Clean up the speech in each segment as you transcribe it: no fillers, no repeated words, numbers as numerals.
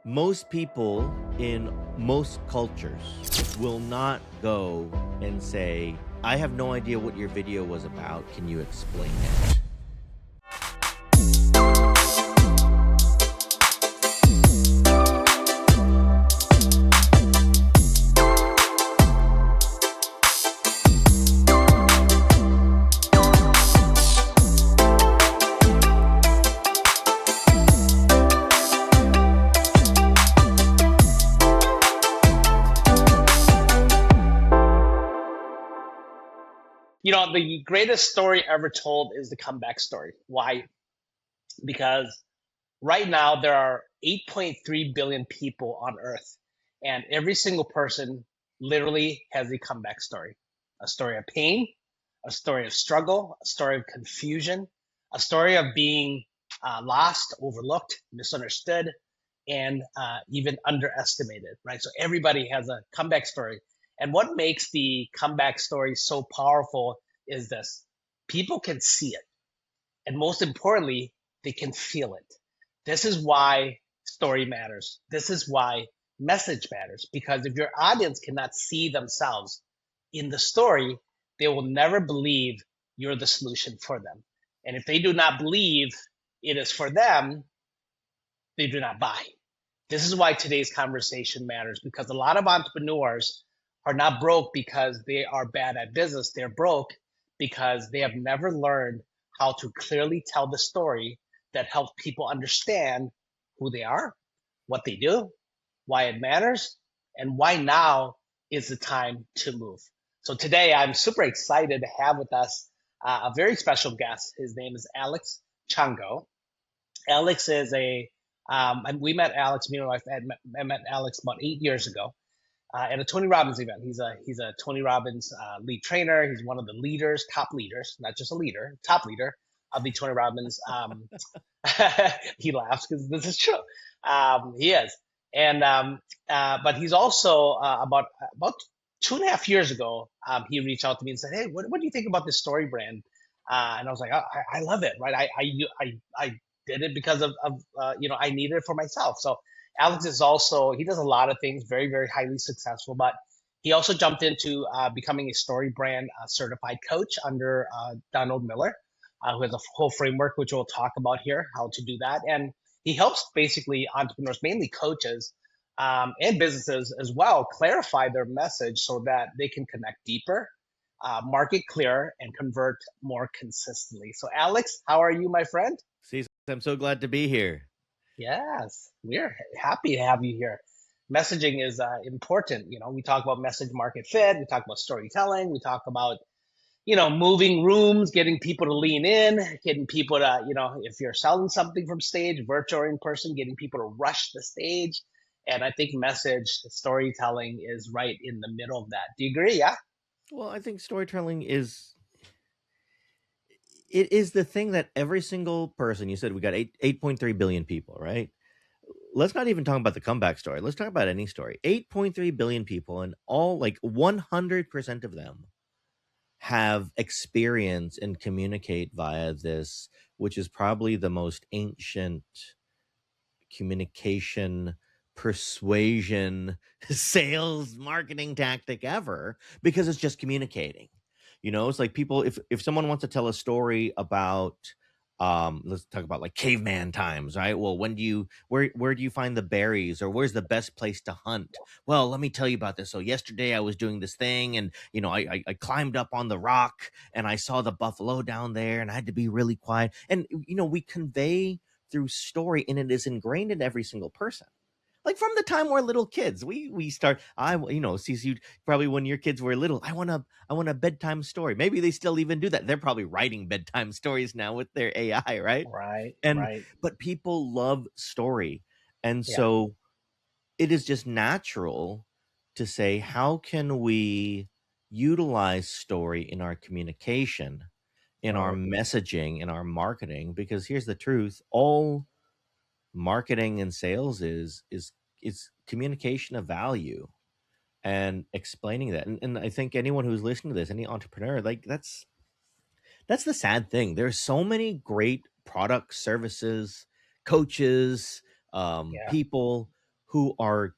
Most people in most cultures will not go and say, I have no idea what your video was about. Can you explain it? The greatest story ever told is the comeback story. Why? Because right now there are 8.3 billion people on Earth, and every single person literally has a comeback story. A story of pain, a story of struggle, a story of confusion, a story of being lost, overlooked, misunderstood, and even underestimated, right? So everybody has a comeback story. And what makes the comeback story so powerful is this: people can see it. And most importantly, they can feel it. This is why story matters. This is why message matters. Because if your audience cannot see themselves in the story, they will never believe you're the solution for them. And if they do not believe it is for them, they do not buy. This is why today's conversation matters, because a lot of entrepreneurs are not broke because they are bad at business. They're broke because they have never learned how to clearly tell the story that helps people understand who they are, what they do, why it matters, and why now is the time to move. So today I'm super excited to have with us a very special guest. His name is Alex Chango. Alex is and we met Alex, me and my wife, I met Alex about 8 years ago at a Tony Robbins event. He's a Tony Robbins lead trainer. He's one of the leaders, top leaders, not just a leader, top leader of the Tony Robbins. He laughs because this is true. He is, and but he's also about 2.5 years ago, he reached out to me and said, "Hey, what do you think about this story brand?" And I was like, I love it, right? I did it because of I needed it for myself. So Alex is also, he does a lot of things, very, very highly successful, but he also jumped into becoming a story brand certified coach under Donald Miller, who has a whole framework, which we'll talk about here, how to do that. And he helps basically entrepreneurs, mainly coaches and businesses as well, clarify their message so that they can connect deeper, market clearer, and convert more consistently. So, Alex, how are you, my friend? See, I'm so glad to be here. Yes, we're happy to have you here. Messaging is important. We talk about message market fit. We talk about storytelling. We talk about, moving rooms, getting people to lean in, getting people to, if you're selling something from stage, virtual or in person, getting people to rush the stage. And I think message storytelling is right in the middle of that. Do you agree? Yeah. Well, I think storytelling is the thing that every single person, you said we got 8.3 billion people, right? Let's not even talk about the comeback story. Let's talk about any story. 8.3 billion people, and all like 100% of them have experience and communicate via this, which is probably the most ancient communication, persuasion, sales, marketing tactic ever, because it's just communicating. It's like people, if someone wants to tell a story about let's talk about like caveman times, right? Well, where do you find the berries, or where's the best place to hunt? Well, let me tell you about this. So yesterday I was doing this thing, and I climbed up on the rock and I saw the buffalo down there, and I had to be really quiet. And we convey through story, and it is ingrained in every single person. Like from the time we're little kids, we start. You probably when your kids were little. I want a bedtime story. Maybe they still even do that. They're probably writing bedtime stories now with their AI, right? Right. And Right. but people love story, and Yeah. so it is just natural to say, how can we utilize story in our communication, in our Right. messaging, in our marketing? Because here's the truth: all marketing and sales is communication of value and explaining that. And I think anyone who's listening to this, any entrepreneur, like that's the sad thing. There's so many great products, services, coaches, Yeah. people, who are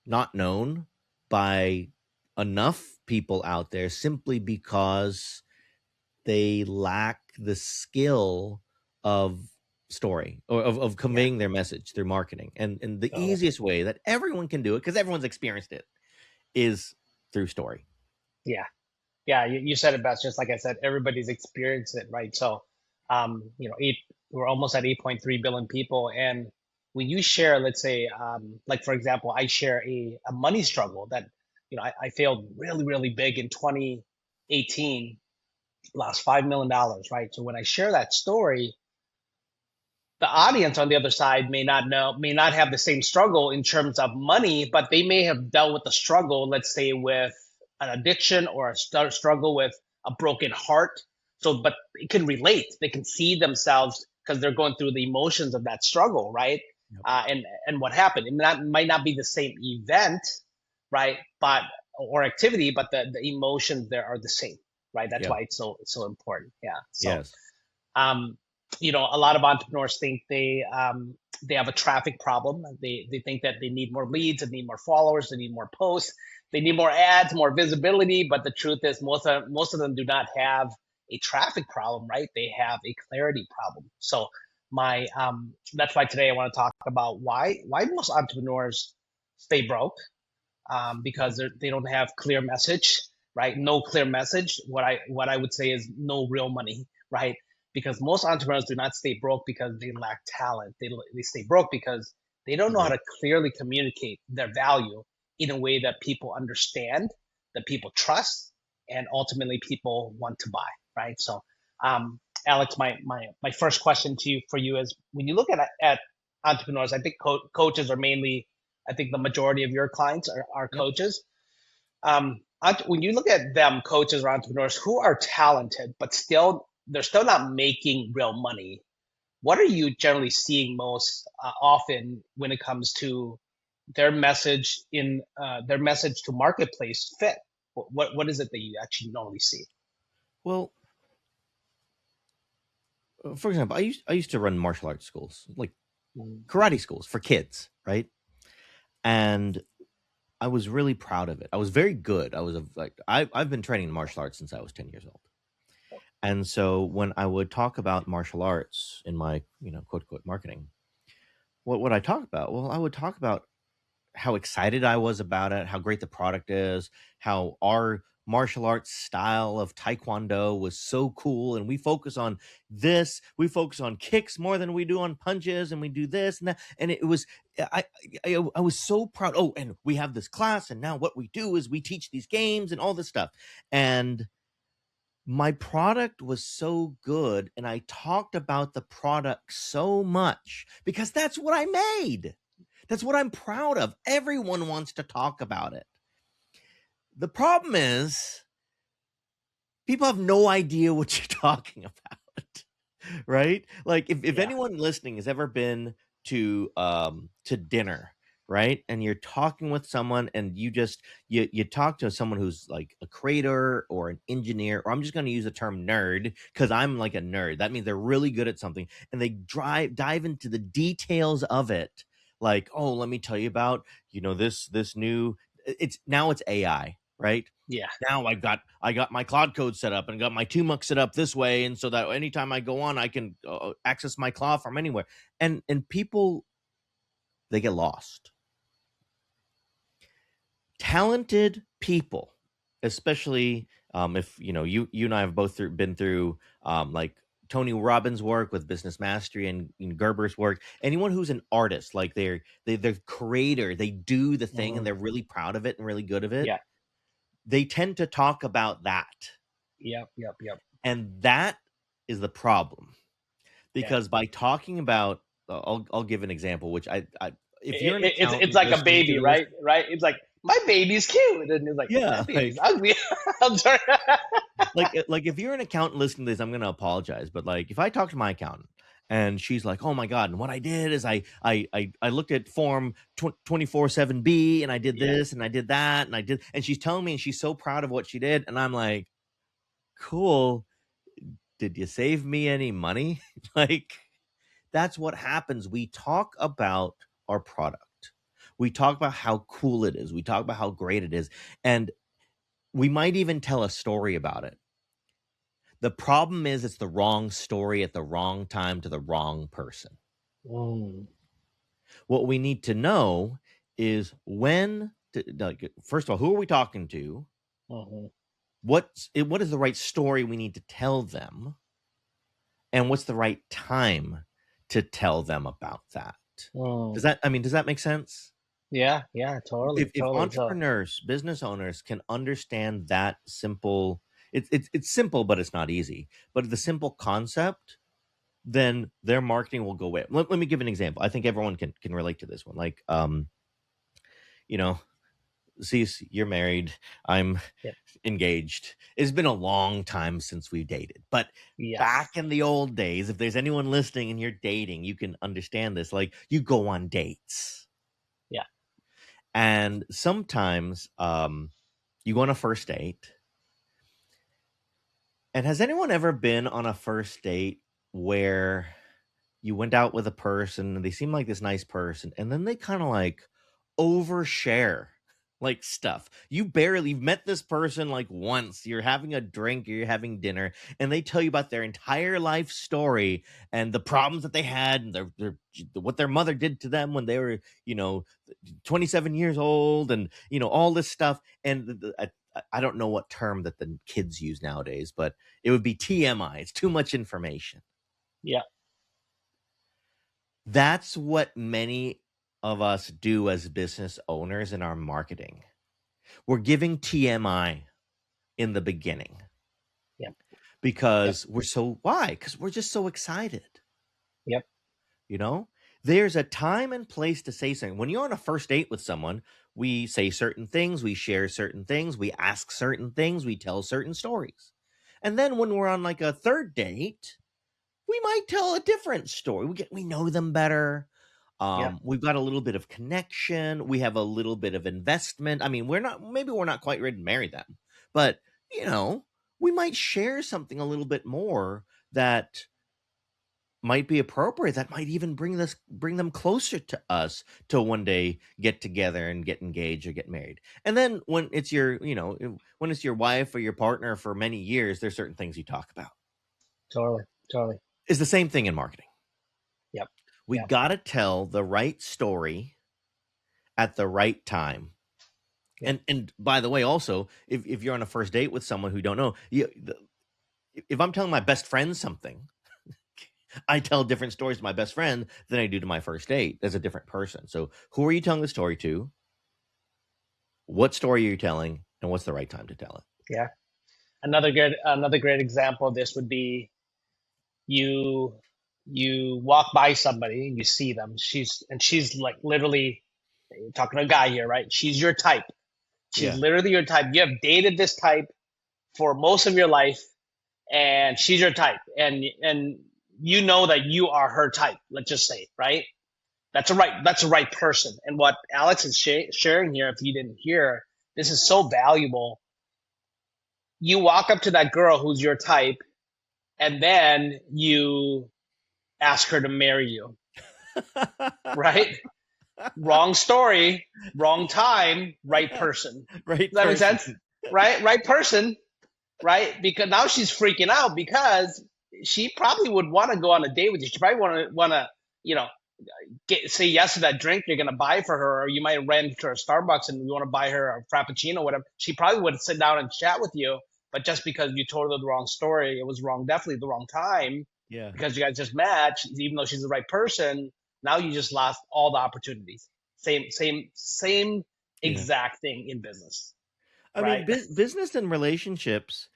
not known by enough people out there simply because they lack the skill of story or of Yeah. conveying their message through marketing. And the So easiest way that everyone can do it, because everyone's experienced it, is through story. yeah. Yeah, you said it best. Just like I said, everybody's experienced it, right? So, we're almost at 8.3 billion people, and when you share, let's say, like for example, I share a money struggle that, I failed really, really big in 2018, lost $5 million, right? So when I share that story, the audience on the other side may not have the same struggle in terms of money, but they may have dealt with the struggle, let's say with an addiction or a struggle with a broken heart. So, but it can relate. They can see themselves because they're going through the emotions of that struggle, right? Yep. And what happened? Might not be the same event, right? But or activity, but the emotions there are the same, right? That's Yep. why it's so important. Yeah. So Yes. um, a lot of entrepreneurs think they have a traffic problem. They think that they need more leads, they need more followers, they need more posts, they need more ads, more visibility. But the truth is, most of them do not have a traffic problem, right? They have a clarity problem. So my that's why today I want to talk about why most entrepreneurs stay broke, because they don't have clear message, right? No clear message. What I would say is no real money, right? Because most entrepreneurs do not stay broke because they lack talent. They stay broke because they don't know how Yep. to clearly communicate their value in a way that people understand, that people trust, and ultimately people want to buy, right? So, Alex, my first question to you for you is, when you look at entrepreneurs, I think coaches are mainly, I think the majority of your clients are Yep. coaches. When you look at them, coaches or entrepreneurs who are talented, but they're still not making real money, what are you generally seeing most often when it comes to their message to marketplace fit? What is it that you actually normally see? Well, for example, I used to run martial arts schools, like Mm. karate schools for kids, right? And I was really proud of it. I was very good. I've been training in martial arts since I was 10 years old. And so when I would talk about martial arts in my, quote unquote marketing, what would I talk about? Well, I would talk about how excited I was about it, how great the product is, how our martial arts style of taekwondo was so cool, and we focus on this, we focus on kicks more than we do on punches, and we do this and that, and it was I was so proud. Oh, and we have this class, and now what we do is we teach these games and all this stuff, and my product was so good, and I talked about the product so much because that's what I made. That's what I'm proud of. Everyone wants to talk about it. The problem is people have no idea what you're talking about. Right? Like if Yeah, anyone listening has ever been to dinner, right? And you're talking with someone and you talk to someone who's like a creator or an engineer, or I'm just going to use the term nerd because I'm like a nerd. That means they're really good at something and they dive into the details of it. Like, oh, let me tell you about, this new, it's AI, right? yeah, Now I got my cloud code set up and got my Tumux set up this way, and so that anytime I go on, I can access my cloud from anywhere. And people, they get lost. Talented people, especially if you and I have both been through like Tony Robbins' work with Business Mastery and Gerber's work. Anyone who's an artist, like they're creator, they do the thing and mhm, they're really proud of it and really good of it. yeah, They tend to talk about that. yep, yep, yep, And that is the problem yeah. because by talking about, I'll give an example, which if you're an It's accountant like a listening to baby, this, right? Right? It's like my baby's cute, and it's like my yeah, baby's ugly. I'm sorry. like if you're an accountant listening to this, I'm gonna apologize, but like if I talk to my accountant and she's like, oh my god, and what I did is I looked at form 24/7B and I did Yeah, this and I did that and I did, and she's telling me and she's so proud of what she did, and I'm like, cool, did you save me any money? Like, that's what happens. We talk about our product. We talk about how cool it is. We talk about how great it is. And we might even tell a story about it. The problem is it's the wrong story at the wrong time to the wrong person. Mm. What we need to know is like, first of all, who are we talking to? Mm-hmm. What is the right story we need to tell them? And what's the right time to tell them about that? Mm. Does that make sense? Yeah, yeah, totally, If totally. So, entrepreneurs, business owners can understand that simple, it's simple, but it's not easy. But the simple concept, then their marketing will go away. Let me give an example. I think everyone can relate to this one. Like, you know, see, you're married. I'm yeah, engaged. It's been a long time since we dated, but yes, back in the old days, if there's anyone listening and you're dating, you can understand this. Like, you go on dates, yeah, and sometimes you go on a first date. And has anyone ever been on a first date where you went out with a person and they seem like this nice person, and then they kind of like overshare like stuff? You've met this person like once, you're having a drink or you're having dinner, and they tell you about their entire life story and the problems that they had, and what their mother did to them when they were, 27 years old, and all this stuff. And I don't know what term that the kids use nowadays, but it would be TMI. It's too much information. yeah, That's what many of us do as business owners in our marketing. We're giving TMI in the beginning yep, yep, because why? Because we're just so excited. yep, You know, there's a time and place to say something. When you're on a first date with someone, we say certain things, we share certain things, we ask certain things, we tell certain stories. And then when we're on like a third date, we might tell a different story. We know them better. yep, We've got a little bit of connection. We have a little bit of investment. I mean, we're not quite ready to marry them, but you know, we might share something a little bit more that might be appropriate, that might even bring them closer to us to one day get together and get engaged or get married. And then when it's when it's your wife or your partner for many years, there's certain things you talk about. totally, totally. It's the same thing in marketing. Yep, We yep, got to tell the right story at the right time. yep, And by the way, also, if you're on a first date with someone who don't know, if I'm telling my best friend something, I tell different stories to my best friend than I do to my first date. As a different person. So who are you telling the story to? What story are you telling? And what's the right time to tell it? yeah. Another great example of this would be you you walk by somebody and you see them. She's like literally talking to a guy here, right? She's your type. She's Yeah. literally your type. You have dated this type for most of your life, and she's your type, and you know that you are her type. Let's just say, right? That's a right person. And what Alex is sharing here, if you didn't hear, this is so valuable. You walk up to that girl who's your type, and then you ask her to marry you, right? Wrong story, wrong time, right person. Right Does that make person. sense? Right person, right? Because now she's freaking out because she probably would want to go on a date with you. She probably want to you know say yes to that drink you're gonna buy for her, or you might run to her Starbucks and you want to buy her a frappuccino, whatever. She probably would sit down and chat with you, but just because you told her the wrong story, it was wrong, definitely the wrong time, Yeah. because you guys just matched. Even though she's the right person, now you just lost all the opportunities. Same Yeah. exact thing in business, I mean, right? business and relationships,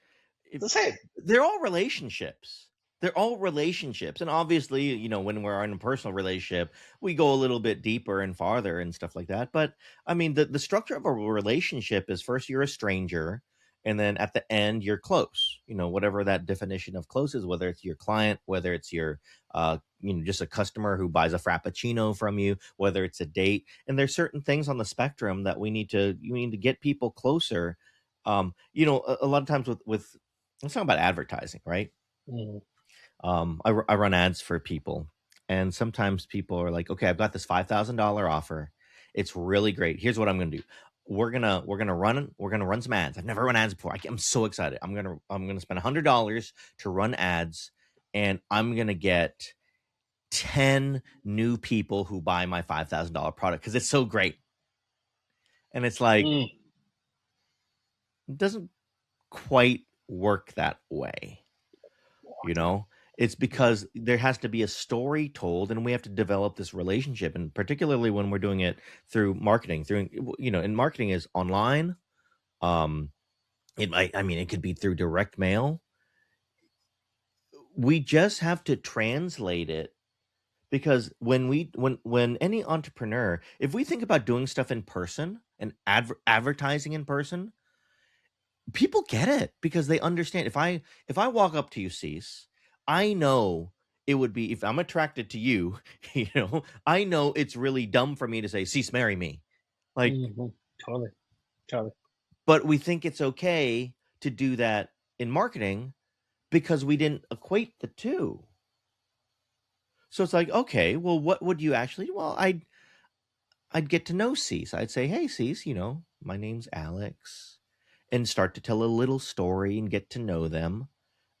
It's it, the same. they're all relationships. They're all relationships. And obviously, when we're in a personal relationship, we go a little bit deeper and farther and stuff like that. But I mean, the structure of a relationship is first you're a stranger, and then at the end you're close. Whatever that definition of close is, whether it's your client, whether it's your just a customer who buys a frappuccino from you, whether it's a date. And there's certain things on the spectrum that we need to get people closer. A lot of times with let's talk about advertising, right? Mm, I run ads for people, and sometimes people are like, okay, I've got this $5,000 offer, It's really great. Here's what I'm gonna do. We're gonna run some ads. I've never run ads before. I'm so excited. I'm gonna spend $100 to run ads, and I'm gonna get 10 new people who buy my $5,000 product because it's so great. And it's like, Mm, it doesn't quite work that way, you know? It's yeah, because there has to be a story told, and we have to develop this relationship. And particularly when we're doing it through marketing, and marketing is online. Um, it could be through direct mail. We just have to translate it because when any entrepreneur, if we think about doing stuff in person and advertising in person, people get it because they understand. If I walk up to you, Cease, I know it would be, if I'm attracted to you, I know it's really dumb for me to say, Cease, marry me. Like, hmm, totally, totally. but we think it's okay to do that in marketing because we didn't equate the two. So it's like, okay, well, what would you actually? Well, I'd get to know Cease. I'd say, hey, Cease, my name's Alex, and start to tell a little story and get to know them.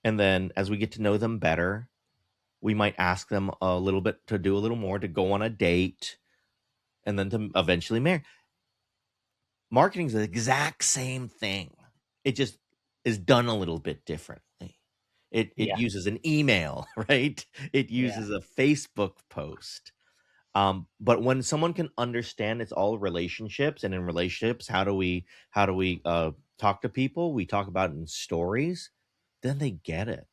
And then as we get to know them better, we might ask them a little bit to do a little more, to go on a date, and then to eventually marry. Marketing is the exact same thing. It just is done a little bit differently. It Yeah, uses an email, right? It yeah, uses a Facebook post. But when someone can understand it's all relationships, and in relationships, how do we talk to people? We talk about it in stories, then they get it.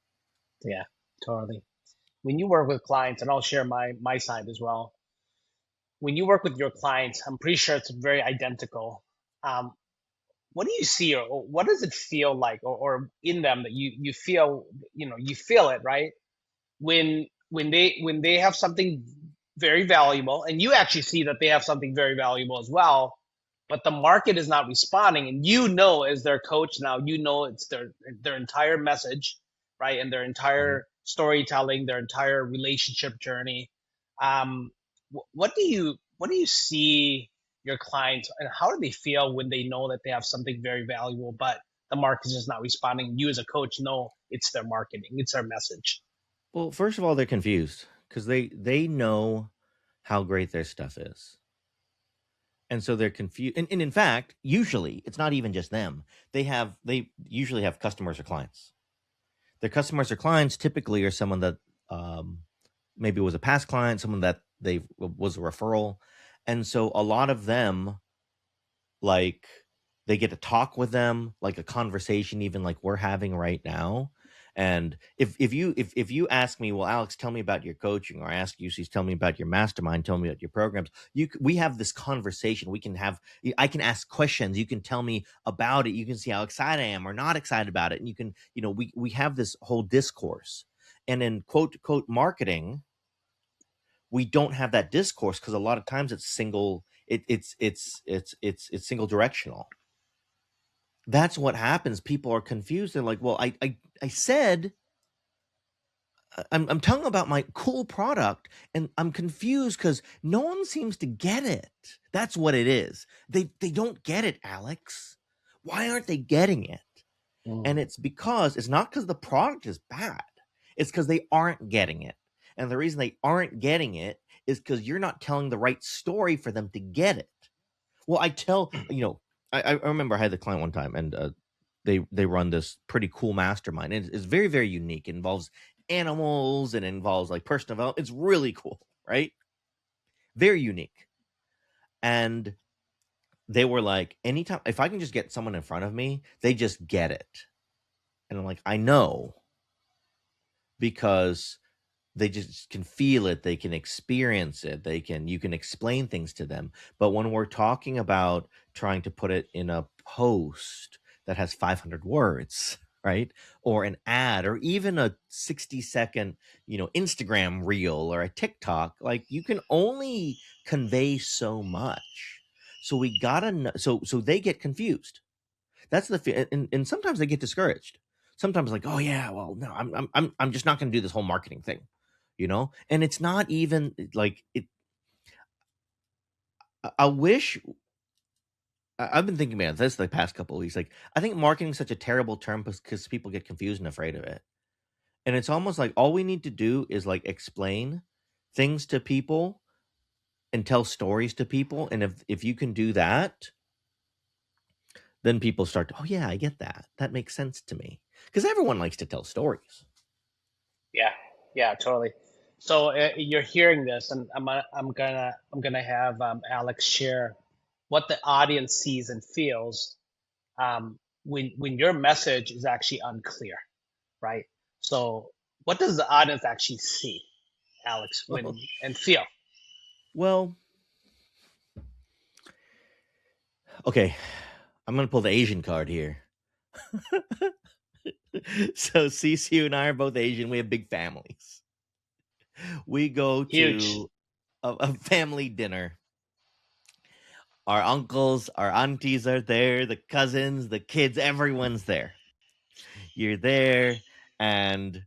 yeah, totally. When you work with clients, and I'll share my side as well. When you work with your clients, I'm pretty sure it's very identical. Um, what do you see, or what does it feel like, or in them that you feel, you feel it, right? When they have something very valuable, and you actually see that they have something very valuable as well, but the market is not responding, and as their coach now, it's their entire message, right, and their Mhm. entire storytelling, their entire relationship journey. What do you see your clients, and how do they feel when they know that they have something very valuable, but the market is just not responding? You as a coach know it's their marketing, it's their message. Well, first of all, they're confused because they know how great their stuff is. And so they're confused. And in fact, usually it's not even just them. They usually have customers or clients. Their customers or clients typically are someone that um, maybe was a past client, someone that they was a referral. And so a lot of them, like, they get to talk with them like a conversation, even like we're having right now. And if you ask me, well, Alex, tell me about your coaching, or I ask you, tell me about your mastermind, tell me about your programs, we have this conversation. I can ask questions, you can tell me about it, you can see how excited I am or not excited about it, and you can, we have this whole discourse. And in quote to quote marketing, we don't have that discourse because a lot of times it's single, it's single directional. That's what happens. People are confused. They're like, well, I said, I'm telling about my cool product, and I'm confused because no one seems to get it. That's what it is. They don't get it, Alex. Why aren't they getting it? And Mm, it's not because the product is bad. It's because they aren't getting it. And the reason they aren't getting it is because you're not telling the right story for them to get it. Well, I remember I had the client one time, and they run this pretty cool mastermind. And it's very, very unique. It involves animals and it involves like personal development. It's really cool, right? Very unique. And they were like, anytime, if I can just get someone in front of me, they just get it. And I'm like, I know, because they just can feel it, they can experience it, you can explain things to them. But when we're talking about trying to put it in a post that has 500 words, right, or an ad, or even a 60-second Instagram reel or a TikTok, like, you can only convey so much. So we gotta know, so they get confused. That's and sometimes they get discouraged. Sometimes, like, oh yeah, well, no, I'm just not going to do this whole marketing thing. And it's not even like it. I wish I've been thinking about this the past couple of weeks. Like, I think marketing is such a terrible term because people get confused and afraid of it. And it's almost like all we need to do is like explain things to people and tell stories to people. And if you can do that, then people start to, oh yeah, I get that. That makes sense to me. Because everyone likes to tell stories. Yeah, yeah, totally. So you're hearing this, and I'm gonna have Alex share what the audience sees and feels when your message is actually unclear, right? So what does the audience actually see, Alex, when and feel? Well, okay, I'm gonna pull the Asian card here. So CCU and I are both Asian. We have big families. We go Huge. to a family dinner. Our uncles, our aunties are there, the cousins, the kids, everyone's there. You're there, and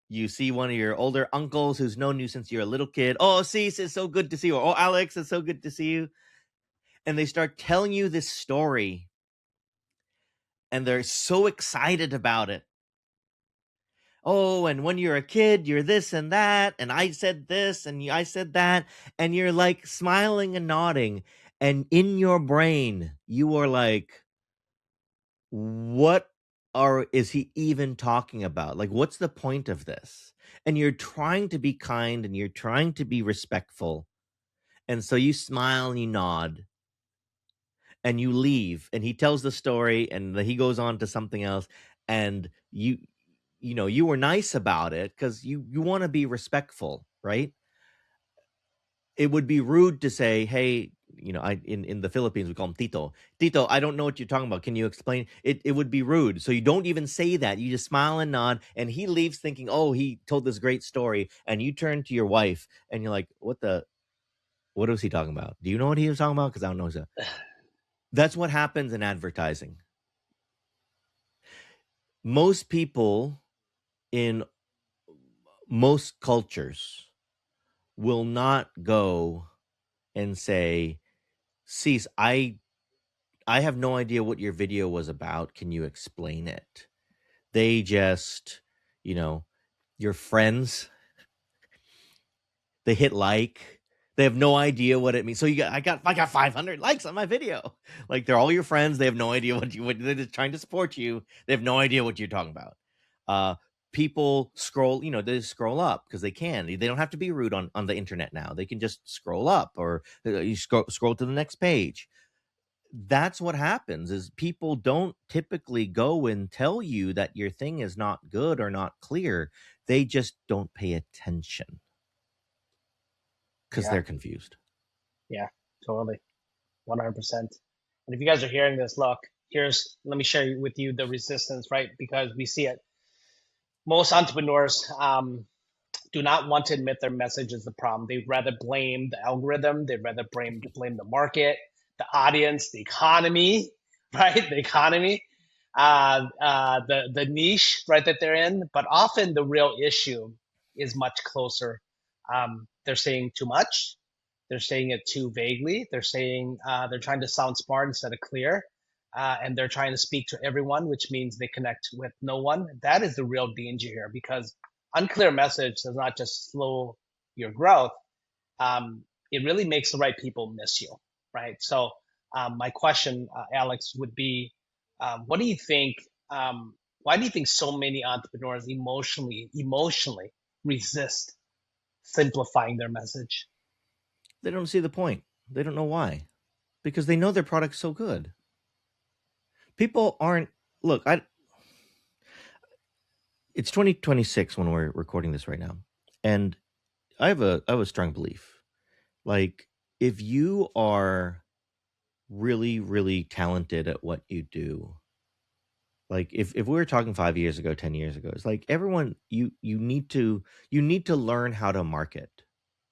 you see one of your older uncles who's known you since you're a little kid. Oh, Cease, it's so good to see you. Or, oh, Alex, it's so good to see you. And they start telling you this story, and they're so excited about it. Oh, and when you're a kid, you're this and that, and I said this, and I said that, and you're like smiling and nodding. And in your brain, you are like, what is he even talking about? Like, what's the point of this? And you're trying to be kind and you're trying to be respectful. And so you smile and you nod and you leave. And he tells the story and he goes on to something else. And you were nice about it because you want to be respectful, right? It would be rude to say, "Hey, I in the Philippines we call him Tito. Tito, I don't know what you're talking about. Can you explain?" It would be rude. So you don't even say that. You just smile and nod, and he leaves thinking, "Oh, he told this great story." And you turn to your wife, and you're like, What was he talking about? Do you know what he was talking about? Because I don't know. So that's what happens in advertising. Most people in most cultures will not go and say, "Cease, I have no idea what your video was about. Can you explain it?" They just, you know, your friends, they hit like. They have no idea what it means. So I got 500 likes on my video. Like they're all your friends. They have no idea what they're just trying to support you. They have no idea what you're talking about. Uh, People scroll, they just scroll up because they can. They don't have to be rude on the internet now. They can just scroll up or you scroll to the next page. That's what happens is people don't typically go and tell you that your thing is not good or not clear. They just don't pay attention because Yeah, they're confused. yeah, totally, 100%. And if you guys are hearing this, look, let me share with you the resistance, right? Because we see it. Most entrepreneurs do not want to admit their message is the problem. They'd rather blame the algorithm. They'd rather blame the market, the audience, the economy, right? The economy, the niche, right, that they're in. But often the real issue is much closer. They're saying too much. They're saying it too vaguely. They're trying to sound smart instead of clear. And they're trying to speak to everyone, which means they connect with no one. That is the real danger here because unclear message does not just slow your growth. It really makes the right people miss you, right? So my question, Alex, would be, what do you think? Why do you think so many entrepreneurs emotionally resist simplifying their message? They don't see the point. They don't know why. Because they know their product's so good. People aren't look, I it's 2026 when we're recording this right now. And I have a strong belief. Like if you are really, really talented at what you do, like if we were talking 5 years ago, 10 years ago, it's like everyone you need to learn how to market.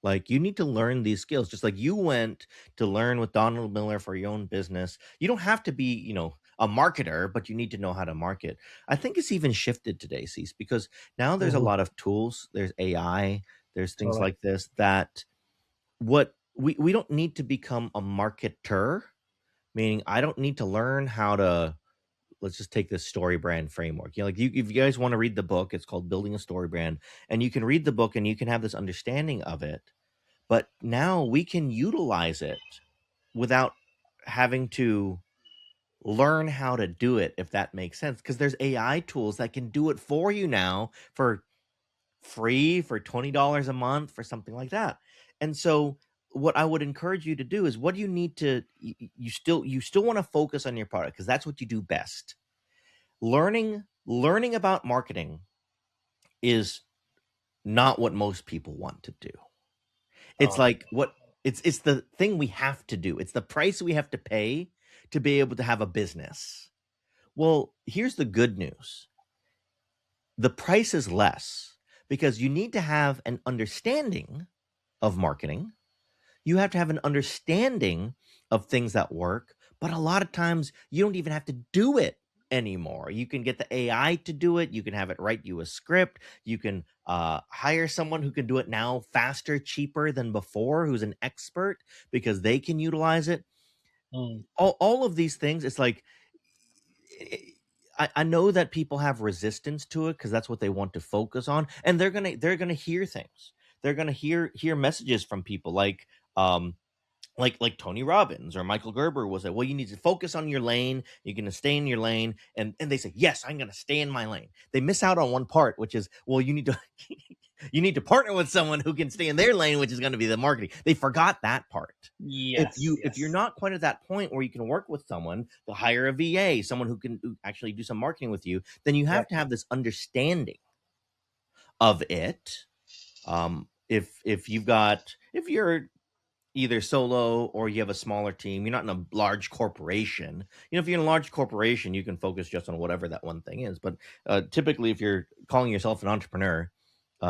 Like you need to learn these skills. Just like you went to learn with Donald Miller for your own business. You don't have to be, a marketer, but you need to know how to market. I think it's even shifted today, Cease, because now there's a Mm-hmm. lot of tools. There's AI, there's things Totally. like this that what we don't need to become a marketer, meaning I don't need to learn how to, let's just take this story brand framework. You know, like if you guys want to read the book, it's called Building a Story Brand, and you can read the book and you can have this understanding of it. But now we can utilize it without having to learn how to do it, if that makes sense. Because there's AI tools that can do it for you now for free, for $20 a month, for something like that. And so what I would encourage you to do is, what do you need to, you still want to focus on your product because that's what you do best. Learning about marketing is not what most people want to do. It's Totally. like what it's the thing we have to do. It's the price we have to pay to be able to have a business. Well, here's the good news. The price is less because you need to have an understanding of marketing. You have to have an understanding of things that work, but a lot of times you don't even have to do it anymore. You can get the AI to do it. You can have it write you a script. You can hire someone who can do it now faster, cheaper than before, who's an expert because they can utilize it. Mm. All of these things, it's like, I know that people have resistance to it because that's what they want to focus on, and they're gonna hear things. They're gonna hear messages from people um like Tony Robbins or Michael Gerber was like, well, you need to focus on your lane. You're going to stay in your lane. And they say, yes, I'm going to stay in my lane. They miss out on one part, which is, well, you need to, you need to partner with someone who can stay in their lane, which is going to be the marketing. They forgot that part. Yes, If you're yes, not quite at that point where you can work with someone to hire a VA, someone who can actually do some marketing with you, then you have yep, to have this understanding of it. If you're either solo or you have a smaller team, you're not in a large corporation. You know, if you're in a large corporation, you can focus just on whatever that one thing is. But typically, if you're calling yourself an entrepreneur,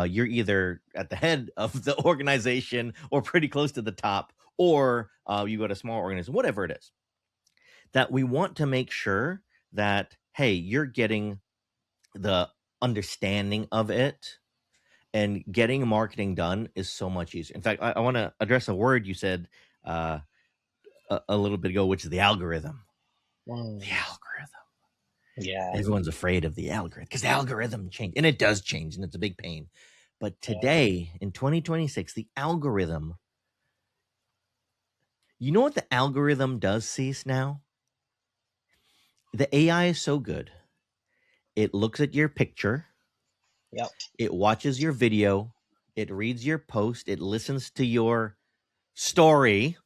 you're either at the head of the organization or pretty close to the top, or you got a small organization, whatever it is. That we want to make sure that, hey, you're getting the understanding of it, and getting marketing done is so much easier. In fact, I want to address a word you said uh, a little bit ago, which is the algorithm. The mm. algorithm. Yeah, Everyone's afraid of the algorithm because the algorithm changed, and it does change, and it's a big pain. But yeah, today, in 2026, the algorithm, you know what the algorithm does, Cease, now? The AI is so good. It looks at your picture, yep. it watches your video, it reads your post, it listens to your story,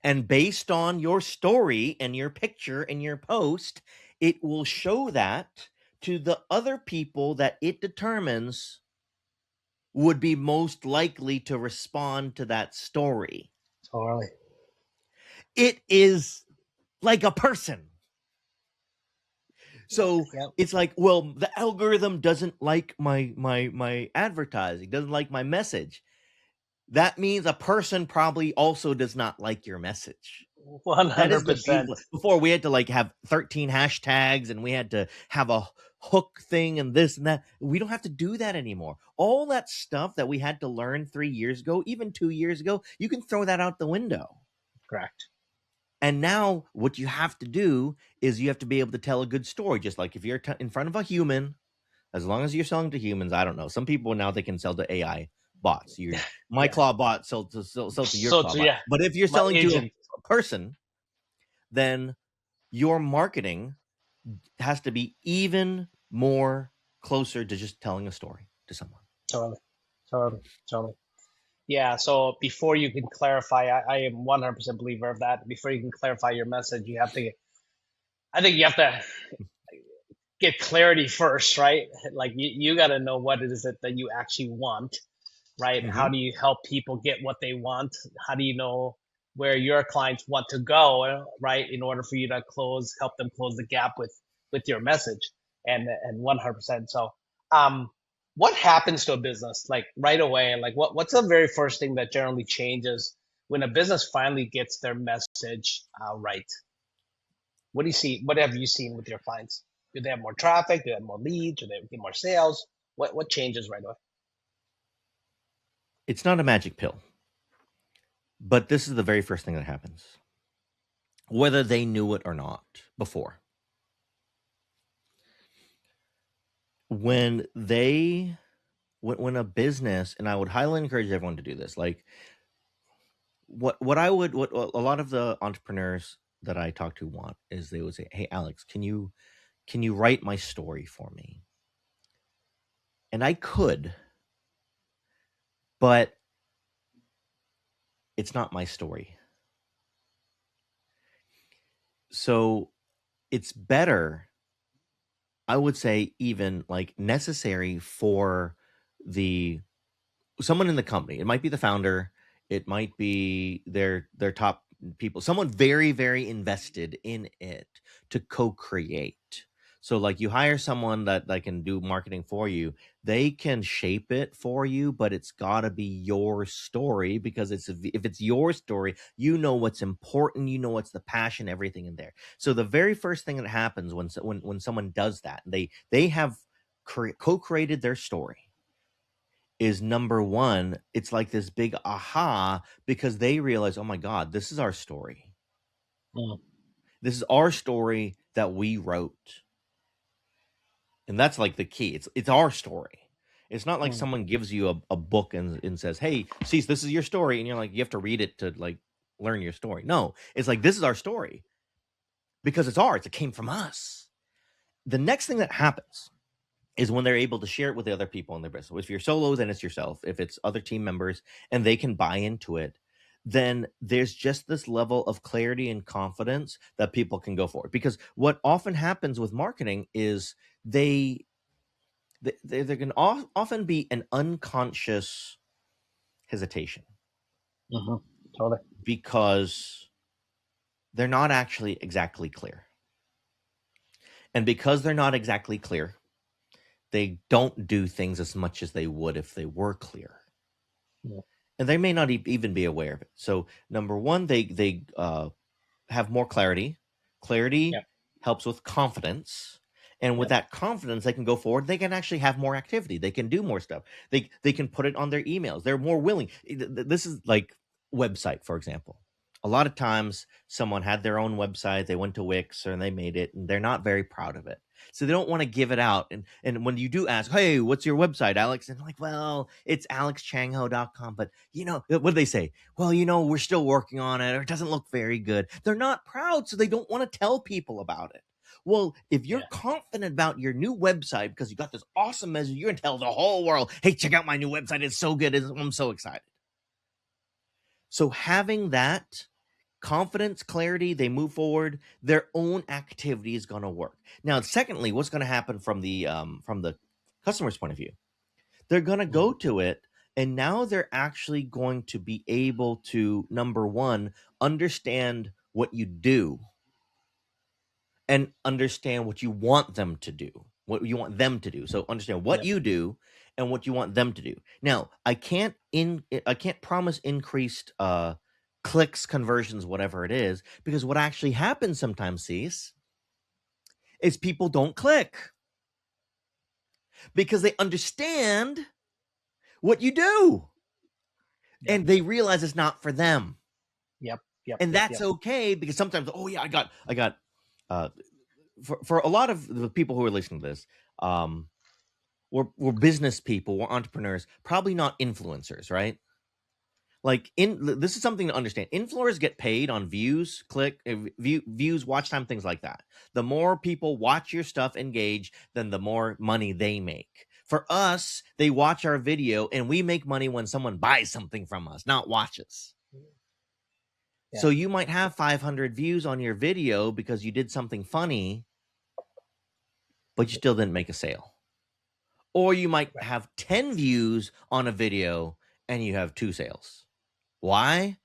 and based on your story and your picture and your post, it will show that to the other people that it determines would be most likely to respond to that story. Totally. It is like a person. So Yep. it's like, well, the algorithm doesn't like my advertising, doesn't like my message. That means a person probably also does not like your message. One That is hundred the percent. beautiful. Before we had to like have 13 hashtags and we had to have a hook thing and this and that. We don't have to do that anymore. All that stuff that we had to learn 3 years ago, even 2 years ago, you can throw that out the window. Correct. And now what you have to do is you have to be able to tell a good story. Just like if you're in front of a human, as long as you're selling to humans, I don't know. Some people now they can sell to AI bots. My Yeah. claw bot sell to your So, claw bot. yeah, But if you're my selling to agent. a person, then your marketing has to be even more closer to just telling a story to someone. Totally, totally, totally. Yeah. So before you can clarify, I am 100% believer of that. Before you can clarify your message, you have to. I think you have to get clarity first, right? Like you got to know what it is that you actually want, right? How Hmm. do you help people get what they want? How do you know where your clients want to go, right? In order for you to help them close the gap with your message, and 100%. So, um, what happens to a business like right away? Like what's the very first thing that generally changes when a business finally gets their message right? What do you see? What have you seen with your clients? Do they have more traffic? Do they have more leads? Do they get more sales? What changes right away? It's not a magic pill. But this is the very first thing that happens, whether they knew it or not before. When they, when a business, and I would highly encourage everyone to do this, like what I would, what a lot of the entrepreneurs that I talk to want is they would say, "Hey, Alex, can you write my story for me?" And I could, but it's not my story. So it's better, I would say, even like necessary for the someone in the company. It might be the founder, it might be their top people, someone very very invested in it to co-create. So like you hire someone that can do marketing for you, they can shape it for you, but it's got to be your story, because it's, if it's your story, you know what's important, you know what's the passion, everything in there. So the very first thing that happens when someone does that, they have co-created their story, is number one, it's like this big aha, because they realize, oh my God, this is our story. Mm. This is our story that we wrote. And that's like the key. It's our story. It's not like Mm. someone gives you a book and says, hey, see, this is your story. And you're like, you have to read it to like learn your story. No, it's like, this is our story because it's ours. It came from us. The next thing that happens is when they're able to share it with the other people in their business. If you're solo, then it's yourself. If it's other team members and they can buy into it, then there's just this level of clarity and confidence that people can go for it. Because what often happens with marketing is there can often be an unconscious hesitation, Mm-hmm. Totally. because they're not actually exactly clear. And because they're not exactly clear, they don't do things as much as they would if they were clear. Yeah. And they may not even be aware of it. So number one, they have more clarity. Clarity Yep. helps with confidence, and with Yep. that confidence, they can go forward. They can actually have more activity. They can do more stuff. They can put it on their emails. They're more willing. This is like website, for example. A lot of times, someone had their own website. They went to Wix and they made it, and they're not very proud of it. So they don't want to give it out. And when you do ask, hey, what's your website, Alex? And like, well, it's alexchangho.com. But what do they say? Well, we're still working on it, or it doesn't look very good. They're not proud, so they don't want to tell people about it. Well, if you're Yeah. confident about your new website because you got this awesome message, you're going to tell the whole world, hey, check out my new website. It's so good. I'm so excited. So having that confidence, clarity, they move forward, their own activity is going to work. Now, secondly, what's going to happen from the customer's point of view? They're going to Mm. go to it, and now they're actually going to be able to, number one, understand what you do and understand what you want them to do, what you want them to do. So understand what Yep. you do and what you want them to do. Now, I can't promise increased clicks, conversions, whatever it is, because what actually happens sometimes, Cease, is people don't click because they understand what you do Yep. and they realize it's not for them. Yep. Yep. And Yep. that's Yep. okay, because sometimes, oh yeah, I got uh for a lot of the people who are listening to this, we're business people, we're entrepreneurs, probably not influencers, right? Like, this is something to understand. Influencers get paid on views, views, watch time, things like that. The more people watch your stuff, engage, then the more money they make. For us, they watch our video and we make money when someone buys something from us, not watches. Yeah. So you might have 500 views on your video because you did something funny, but you still didn't make a sale. Or you might Right. have 10 views on a video and you have 2 sales. Why?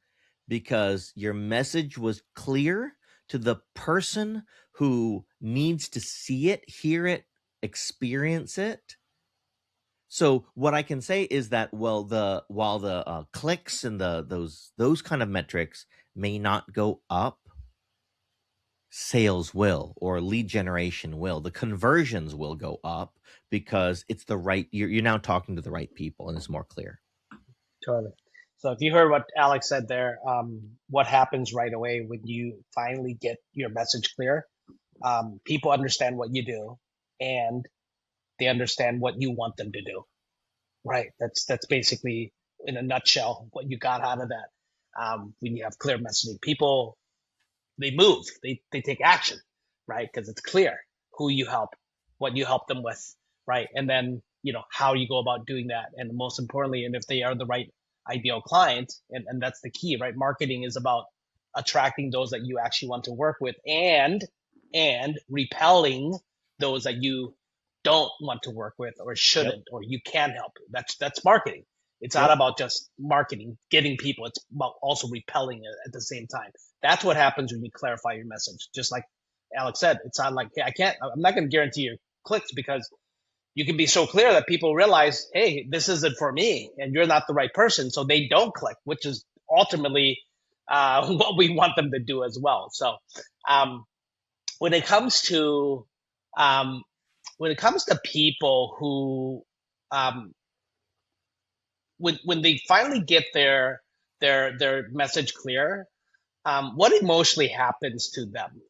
Because your message was clear to the person who needs to see it, hear it, experience it. So what I can say is that, well, the while the clicks and those kind of metrics may not go up, sales will, or lead generation will, the conversions will go up, because it's the right, you're now talking to the right people and it's more clear. Totally. So if you heard what Alex said there, what happens right away when you finally get your message clear? People understand what you do, and they understand what you want them to do. Right. That's basically in a nutshell what you got out of that. When you have clear messaging, people they move, they take action, right? Because it's clear who you help, what you help them with, right? And then how you go about doing that, and most importantly, and if they are the right ideal client, and that's the key, right? Marketing is about attracting those that you actually want to work with, and repelling those that you don't want to work with or Yep. shouldn't or you can help. That's marketing. It's not Yep. about just marketing, getting people. It's about also repelling it at the same time. That's what happens when you clarify your message. Just like Alex said, it's not like, hey, I'm not going to guarantee your clicks because you can be so clear that people realize, hey, this isn't for me and you're not the right person. So they don't click, which is ultimately what we want them to do as well. So um, when it comes to, um, people who, um, when they finally get their message clear, what emotionally happens to them,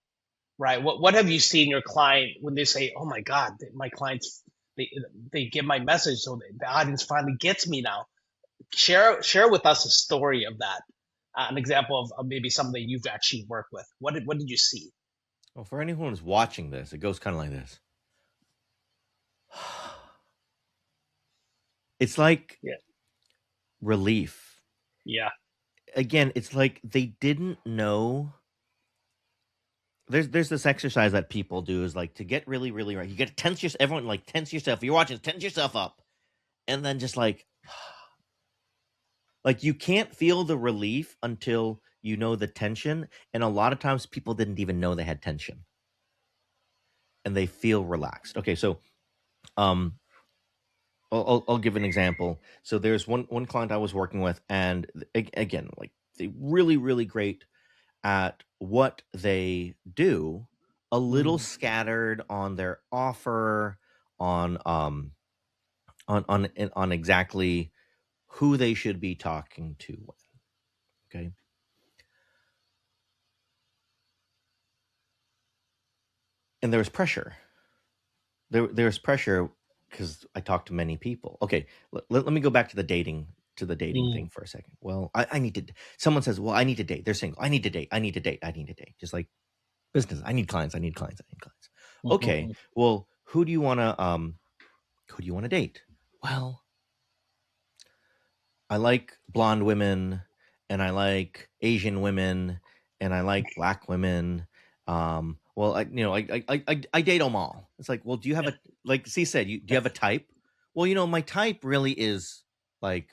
right? What have you seen your client when they say, "Oh my God, my clients they they get my message, so the audience finally gets me now." Share with us a story of that, an example of maybe something you've actually worked with. What did you see? Well, for anyone who's watching this, it goes kind of like this. It's like Yeah, relief. yeah, Again, it's like they didn't know. There's this exercise that people do is like to get really really right. You get to tense yourself. Everyone like tense yourself. If you're watching, tense yourself up, and then just like you can't feel the relief until you know the tension. And a lot of times people didn't even know they had tension, and they feel relaxed. Okay, so um, I'll give an example. So there's one client I was working with, and again, like they really really great at what they do, a little mm, scattered on their offer, on on exactly who they should be talking to. Okay, and there was pressure. There's pressure because I talked to many people. Okay, let me go back to the dating mm, thing for a second. Well, I need to. Someone says, "Well, I need to date." They're single. I need to date. I need to date. I need to date. Just like business. I need clients. I need clients. I need clients. Okay. mhm, Well, who do you want to date? Well, I like blonde women and I like Asian women and I like black women. Well, I date them all. It's like, well, do you have yeah, a like C said, do you have a type? Well, my type really is like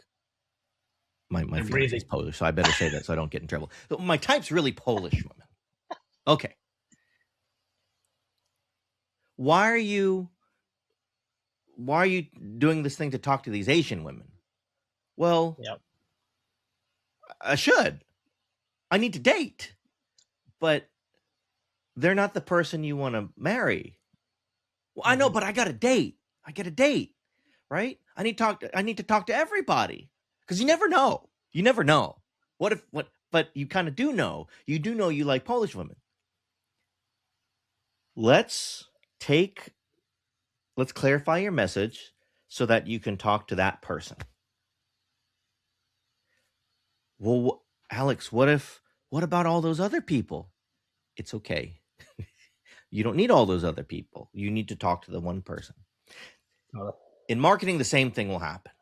my they're fiance is breathing. Polish, so I better say that so I don't get in trouble. So my type's really Polish women. Okay, why are you why are you doing this thing to talk to these Asian women? Well, Yep. I should. I need to date, but they're not the person you want to marry. Well, I know, Hmm. but I got a date. I get a date, right? I need to talk to everybody because you never know. You never know. What if what? But you kind of do know. You do know you like Polish women. Let's take. Let's clarify your message so that you can talk to that person. Well, Alex, what if? What about all those other people? It's okay. You don't need all those other people. You need to talk to the one person. In marketing, the same thing will happen.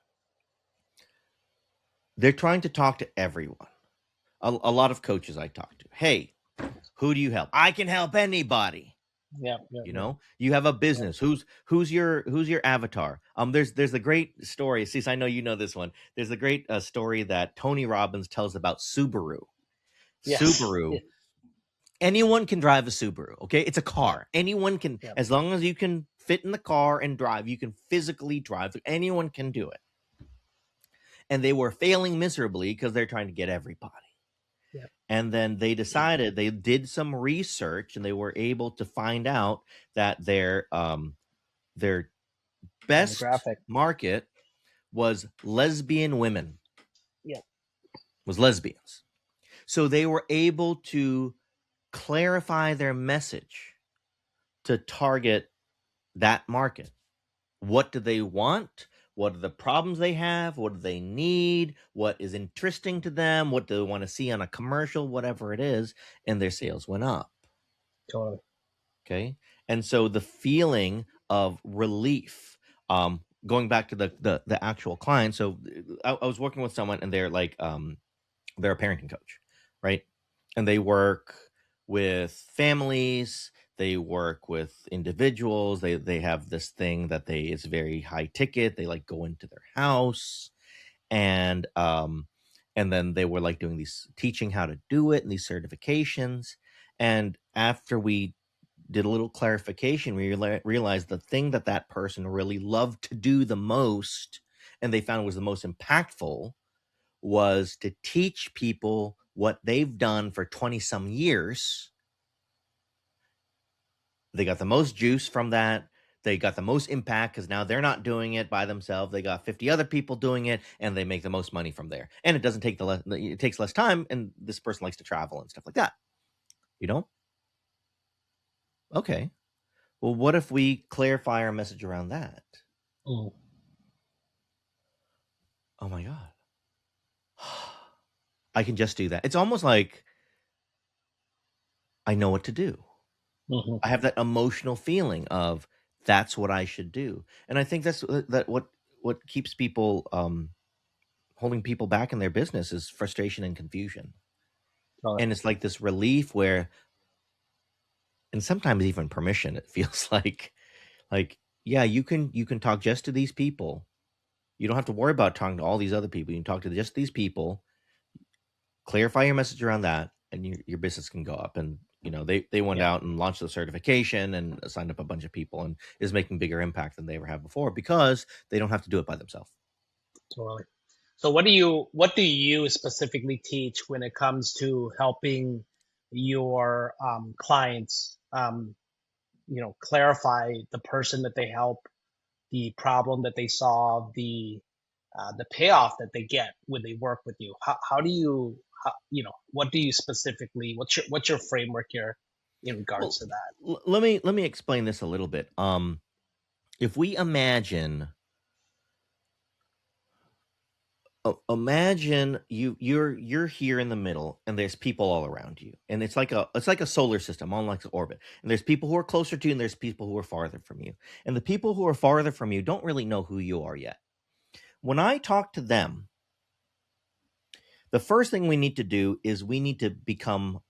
They're trying to talk to everyone. A lot of coaches I talk to. Hey, who do you help? I can help anybody. Yep. Yep. Yep. You have a Yep. business. Who's your avatar? There's a great story. See, I know you know this one. There's a great story that Tony Robbins tells about Subaru. Yes. Subaru. Anyone can drive a Subaru. Okay, it's a Yep. car. Anyone can, Yep. as long as you can fit in the car and drive. You can physically drive. Anyone can do it. And they were failing miserably because they're trying to get everybody. Yep. And then they decided they did some research and they were able to find out that their best Demographic. market was lesbian women. Yep. was lesbians. So they were able to clarify their message to target that market. What do they want? What are the problems they have? What do they need? What is interesting to them? What do they want to see on a commercial? Whatever it is, and their sales went up. Totally. Okay, and so the feeling of relief. Going back to the actual client. So I was working with someone, and they're a parenting coach, right? And they work with families, they work with individuals. They have this thing that they it's very high ticket. They like go into their house and then they were like doing these teaching how to do it and these certifications. And after we did a little clarification, we realized the thing that that person really loved to do the most and they found was the most impactful was to teach people what they've done for 20 some years. They got the most juice from that. They got the most impact because now they're not doing it by themselves. They got 50 other people doing it and they make the most money from there. And it doesn't take it takes less time. And this person likes to travel and stuff like that. You know? Okay. Well, what if we clarify our message around that? Mm. Oh my God. I can just do that. It's almost like I know what to do. Hmm. I have that emotional feeling of that's what I should do, and I think that's that what keeps people holding people back in their business is frustration and confusion, Totally. and it's like this relief where, and sometimes even permission. It feels like yeah, you can talk just to these people. You don't have to worry about talking to all these other people. You can talk to just these people, clarify your message around that, and your business can go up. And they went Yeah, out and launched the certification and signed up a bunch of people and is making bigger impact than they ever have before because they don't have to do it by themselves. totally. So what do you specifically teach when it comes to helping your clients clarify the person that they help, the problem that they solve, the payoff that they get when they work with you? How do you what do you specifically, what's your framework here in regards Well, to that? let me explain this a little bit. If we imagine you're here in the middle and there's people all around you and it's like a solar system on like an orbit, and there's people who are closer to you and there's people who are farther from you, and the people who are farther from you don't really know who you are yet. When I talk to them, the first thing we need to do is we need to become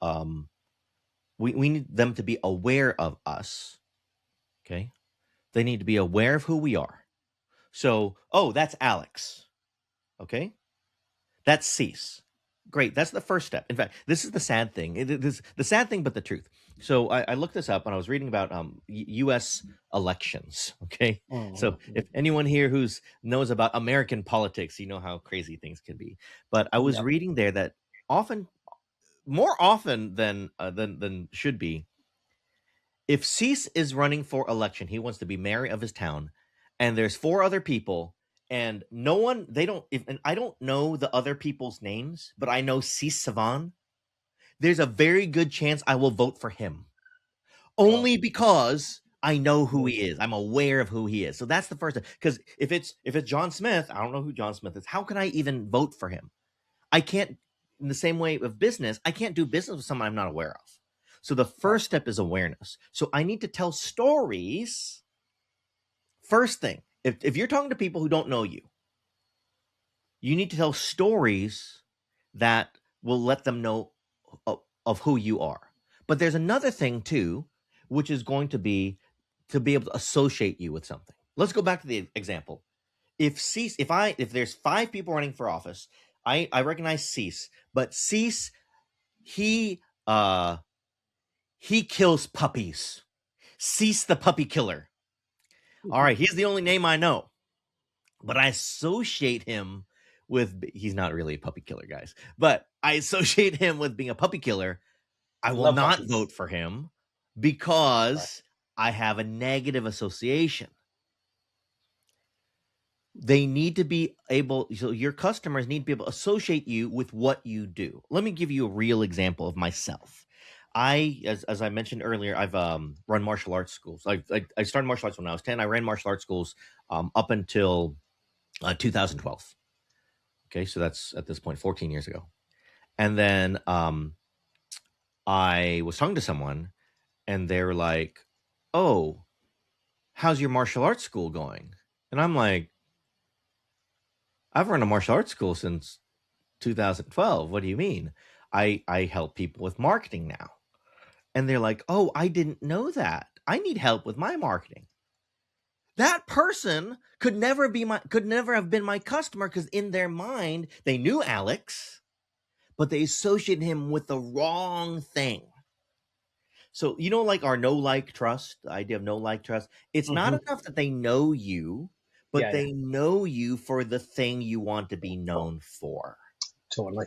we need them to be aware of us. Okay, they need to be aware of who we are. So, oh, that's Alex. Okay, that's Cease. Great. That's the first step. In fact, this is the sad thing. It is the sad thing, but the truth. So I looked this up and I was reading about U.S. elections. Okay, so if Mm-hmm. anyone here who's knows about American politics, you know how crazy things can be. But I was Yep. reading there that often, more often than should be, if Cease is running for election, he wants to be mayor of his town, and there's four other people, and no one, they don't, and I don't know the other people's names, but I know Cease Savan. There's a very good chance I will vote for him Well, only because I know who mhm. he is. I'm aware of who he is. So that's the first thing. Because if it's John Smith, I don't know who John Smith is. How can I even vote for him? I can't, in the same way of business, I can't do business with someone I'm not aware of. So the Right. first step is awareness. So I need to tell stories. First thing, if you're talking to people who don't know you, you need to tell stories that will let them know of who you are. But there's another thing too, which is going to be able to associate you with something. Let's go back to the example. If there's five people running for office, I recognize Cease, but Cease, he uh he kills puppies. Cease the puppy killer. All right, he's the only name I know, but I associate him with he's not really a puppy killer, guys, but I associate him with being a puppy killer. I I will love not puppies. vote for him Right. because I have a negative association. They need to be able, so your customers need to be able to associate you with what you do. Let me give you a real example of myself. As I mentioned earlier, I've run martial arts schools. I started martial arts when I was 10. I ran martial arts schools up until 2012. Okay, so that's at this point 14 years ago. And then I was talking to someone, and they're like, "Oh, how's your martial arts school going?" And I'm like, "I've run a martial arts school since 2012. What do you mean?" I help people with marketing now. And they're like, "Oh, I didn't know that. I need help with my marketing." That person could never have been my customer because in their mind they knew Alex, but they associated him with the wrong thing. So, like our no like trust, the idea of no like trust, it's not Hmm. enough that they know you, but Yeah, yeah, they know you for the thing you want to be known for. totally,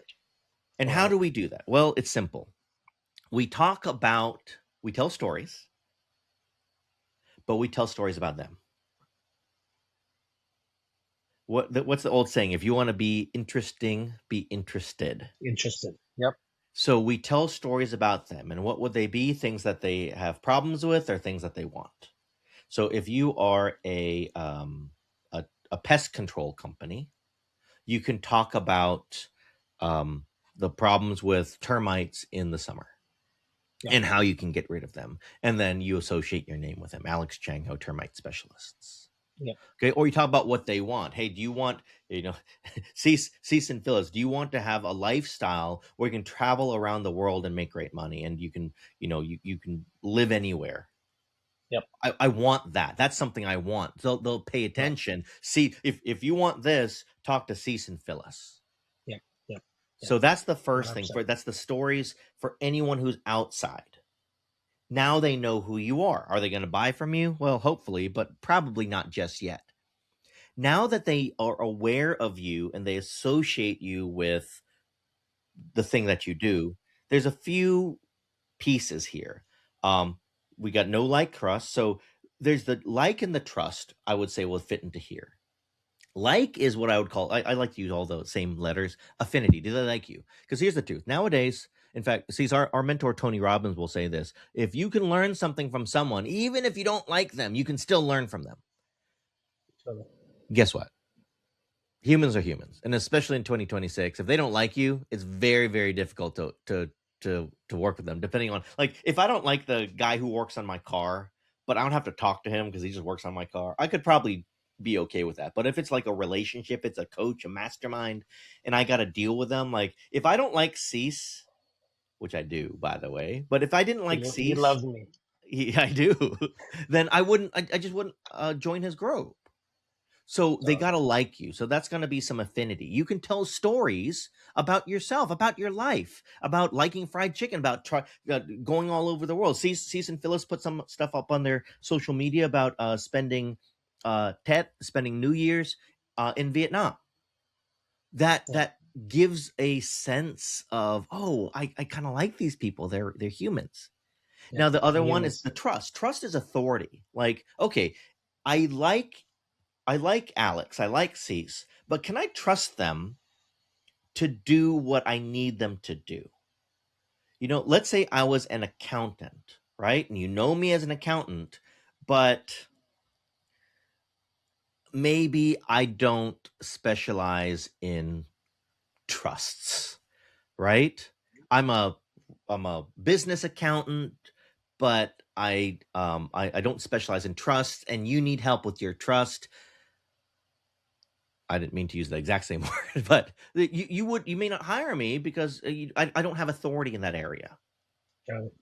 And how totally. do we do that? Well, it's simple. We tell stories, but we tell stories about them. What's the old saying? If you want to be interesting, be interested. Interested. Yep. So we tell stories about them, and what would they be? Things that they have problems with, or things that they want. So if you are a pest control company, you can talk about the problems with termites in the summer Yep. and how you can get rid of them, and then you associate your name with them, Alex Chango, termite specialists. Yep. Okay, or you talk about what they want. Hey, do you want, cease and Phyllis? Do you want to have a lifestyle where you can travel around the world and make great money, and you can, you can live anywhere? Yep. I want that. That's something I want. They'll pay Yep. attention. See, if you want this, talk to Cease and Phyllis. Yep. Yep. Yep. So that's the first thing. 100%. That's the stories for anyone who's outside. Now they know who you are. Are they going to buy from you? Well, hopefully, but probably not just yet. Now that they are aware of you and they associate you with the thing that you do, there's a few pieces here. Um, we got no like trust. So there's the like and the trust, I would say, will fit into here. Like is what I would call, I like to use all the same letters. Affinity. Do they like you? Because here's the truth. Nowadays, in fact, see, our mentor Tony Robbins will say this: if you can learn something from someone, even if you don't like them, you can still learn from them. Totally. Guess what? Humans are humans, and especially in 2026, if they don't like you, it's very, very difficult to work with them. Depending on, like, if I don't like the guy who works on my car, but I don't have to talk to him because he just works on my car, I could probably be okay with that. But if it's like a relationship, it's a coach, a mastermind, and I got to deal with them, like if I don't like Cease, which I do, by the way, but if I didn't like He Cease, loves me. I do, then I wouldn't. I just wouldn't join his group. So they got Totally. to like you. So that's going to be some affinity. You can tell stories about yourself, about your life, about liking fried chicken, about going all over the world. Cease and Phyllis put some stuff up on their social media about spending New Year's in Vietnam. Yep. That gives a sense of, oh, I kind of like these people. They're humans. Yep. Now the other They're one is humans. the trust. Trust is authority. Like, okay, I like I like Alex, I like Cease, but can I trust them to do what I need them to do? Let's say I was an accountant, right? And you know me as an accountant, but maybe I don't specialize in trusts, right? I'm a I'm a business accountant, but I don't specialize in trust, and you need help with your trust. I didn't mean to use the exact same word, but you may not hire me because I don't have authority in that area. Totally.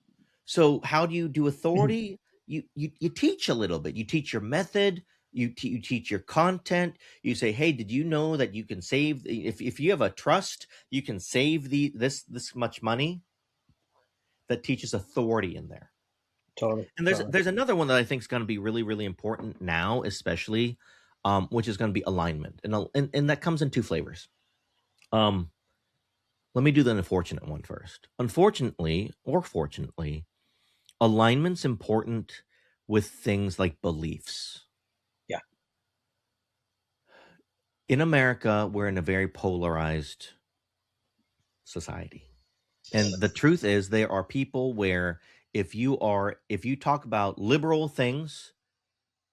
So how do you do authority? You teach a little bit. You teach your method. You teach your content. You say, hey, did you know that you can save if you have a trust, you can save this much money. That teaches authority in there. Totally. And Totally. there's another one that I think is going to be really, really important now, especially, which is going to be alignment, and that comes in two flavors. Um, Let me do the unfortunate one first. Unfortunately, or fortunately, alignment's important with things like beliefs. Yeah. In America, we're in a very polarized society. And the truth is there are people where if you talk about liberal things,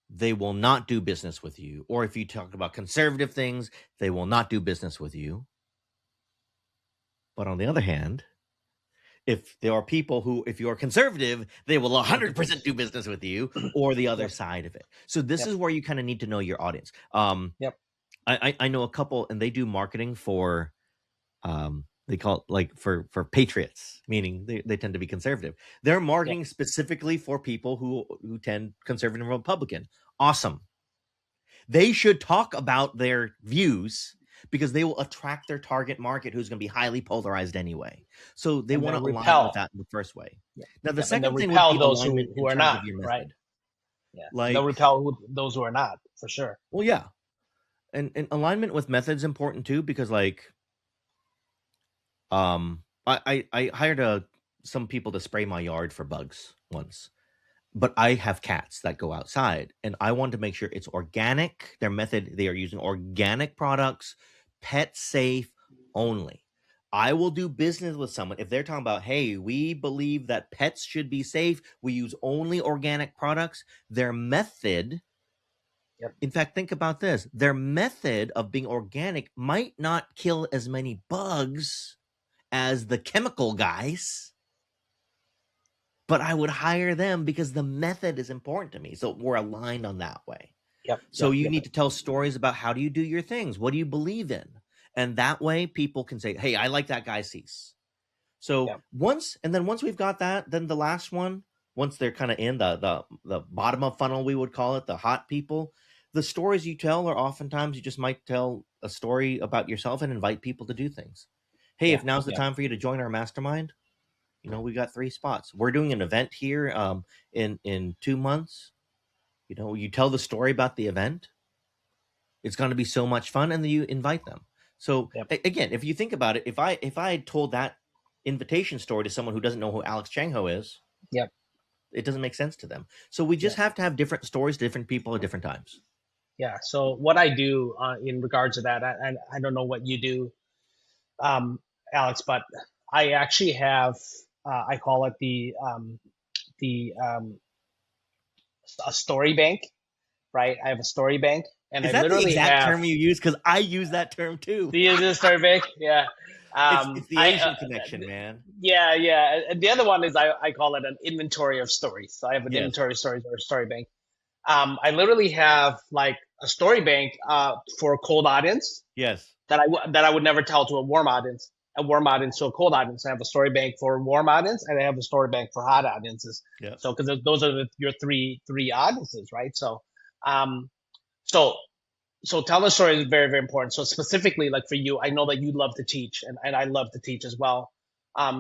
they will not do business with you. Or if you talk about conservative things, they will not do business with you. But on the other hand, if there are people who, if you're conservative, they will Yep. 100% do business with you, or the other Yep. side of it. So this Yep. is where you kind of need to know your audience. Yep. I know a couple, and they do marketing for they call it like for patriots, meaning they tend to be conservative. They're Yep. marketing specifically for people who tend conservative and Republican. Awesome. They should talk about their views because they will attract their target market who's going to be highly polarized anyway. So they And want then to align with repel. that in the first way. Yep. Now, the Yep. And then second thing would repel be those alignment who in are terms not, of your right? method. Yeah. And they'll Like, repel those who are not, for sure. well, yeah. And alignment with methods important too, because like I hired some people to spray my yard for bugs once. But I have cats that go outside, and I want to make sure it's organic. Their method, they are using organic products, pet safe only. I will do business with someone if they're talking about, hey, we believe that pets should be safe. We use only organic products. Their method, Yep. in fact, think about this, their method of being organic might not kill as many bugs as the chemical guys, but I would hire them because the method is important to me. So we're aligned on that way. Yep. So Yep. you Yep. need to tell stories about how do you do your things? What do you believe in? And that way people can say, hey, I like that guy Cease. So Yep. once we've got that, then the last one, once they're kind of in the bottom of funnel, we would call it, the hot people, the stories you tell are oftentimes you just might tell a story about yourself and invite people to do things. Hey, Yeah. if now's the Yeah. time for you to join our mastermind, we got 3 spots. We're doing an event here in 2 months. You tell the story about the event. It's going to be so much fun, and then you invite them. So Yep. again, if you think about it, if I had told that invitation story to someone who doesn't know who Alex Changho is, Yep. it doesn't make sense to them. So we just Yep. have to have different stories to different people at different times. Yeah. So what I do in regards to that, I don't know what you do, Alex, but I actually have I call it the a story bank, right? I have a story bank, and Is I that the literally exact have term you use? Because I use that term too. the story bank. Yeah. It's the I Asian connection, man. Yeah, yeah. And the other one is I call it an inventory of stories. So I have an Yes. inventory of stories or a story bank. I literally have like a story bank for a cold audience Yes. that I would never tell to a warm audience to a cold audience. I have a story bank for a warm audience, and I have a story bank for hot audiences. Yep. So because those are your three audiences, right? Um, so so telling a story is very, very important. So specifically, like for you, I know that you love to teach, and I love to teach as well.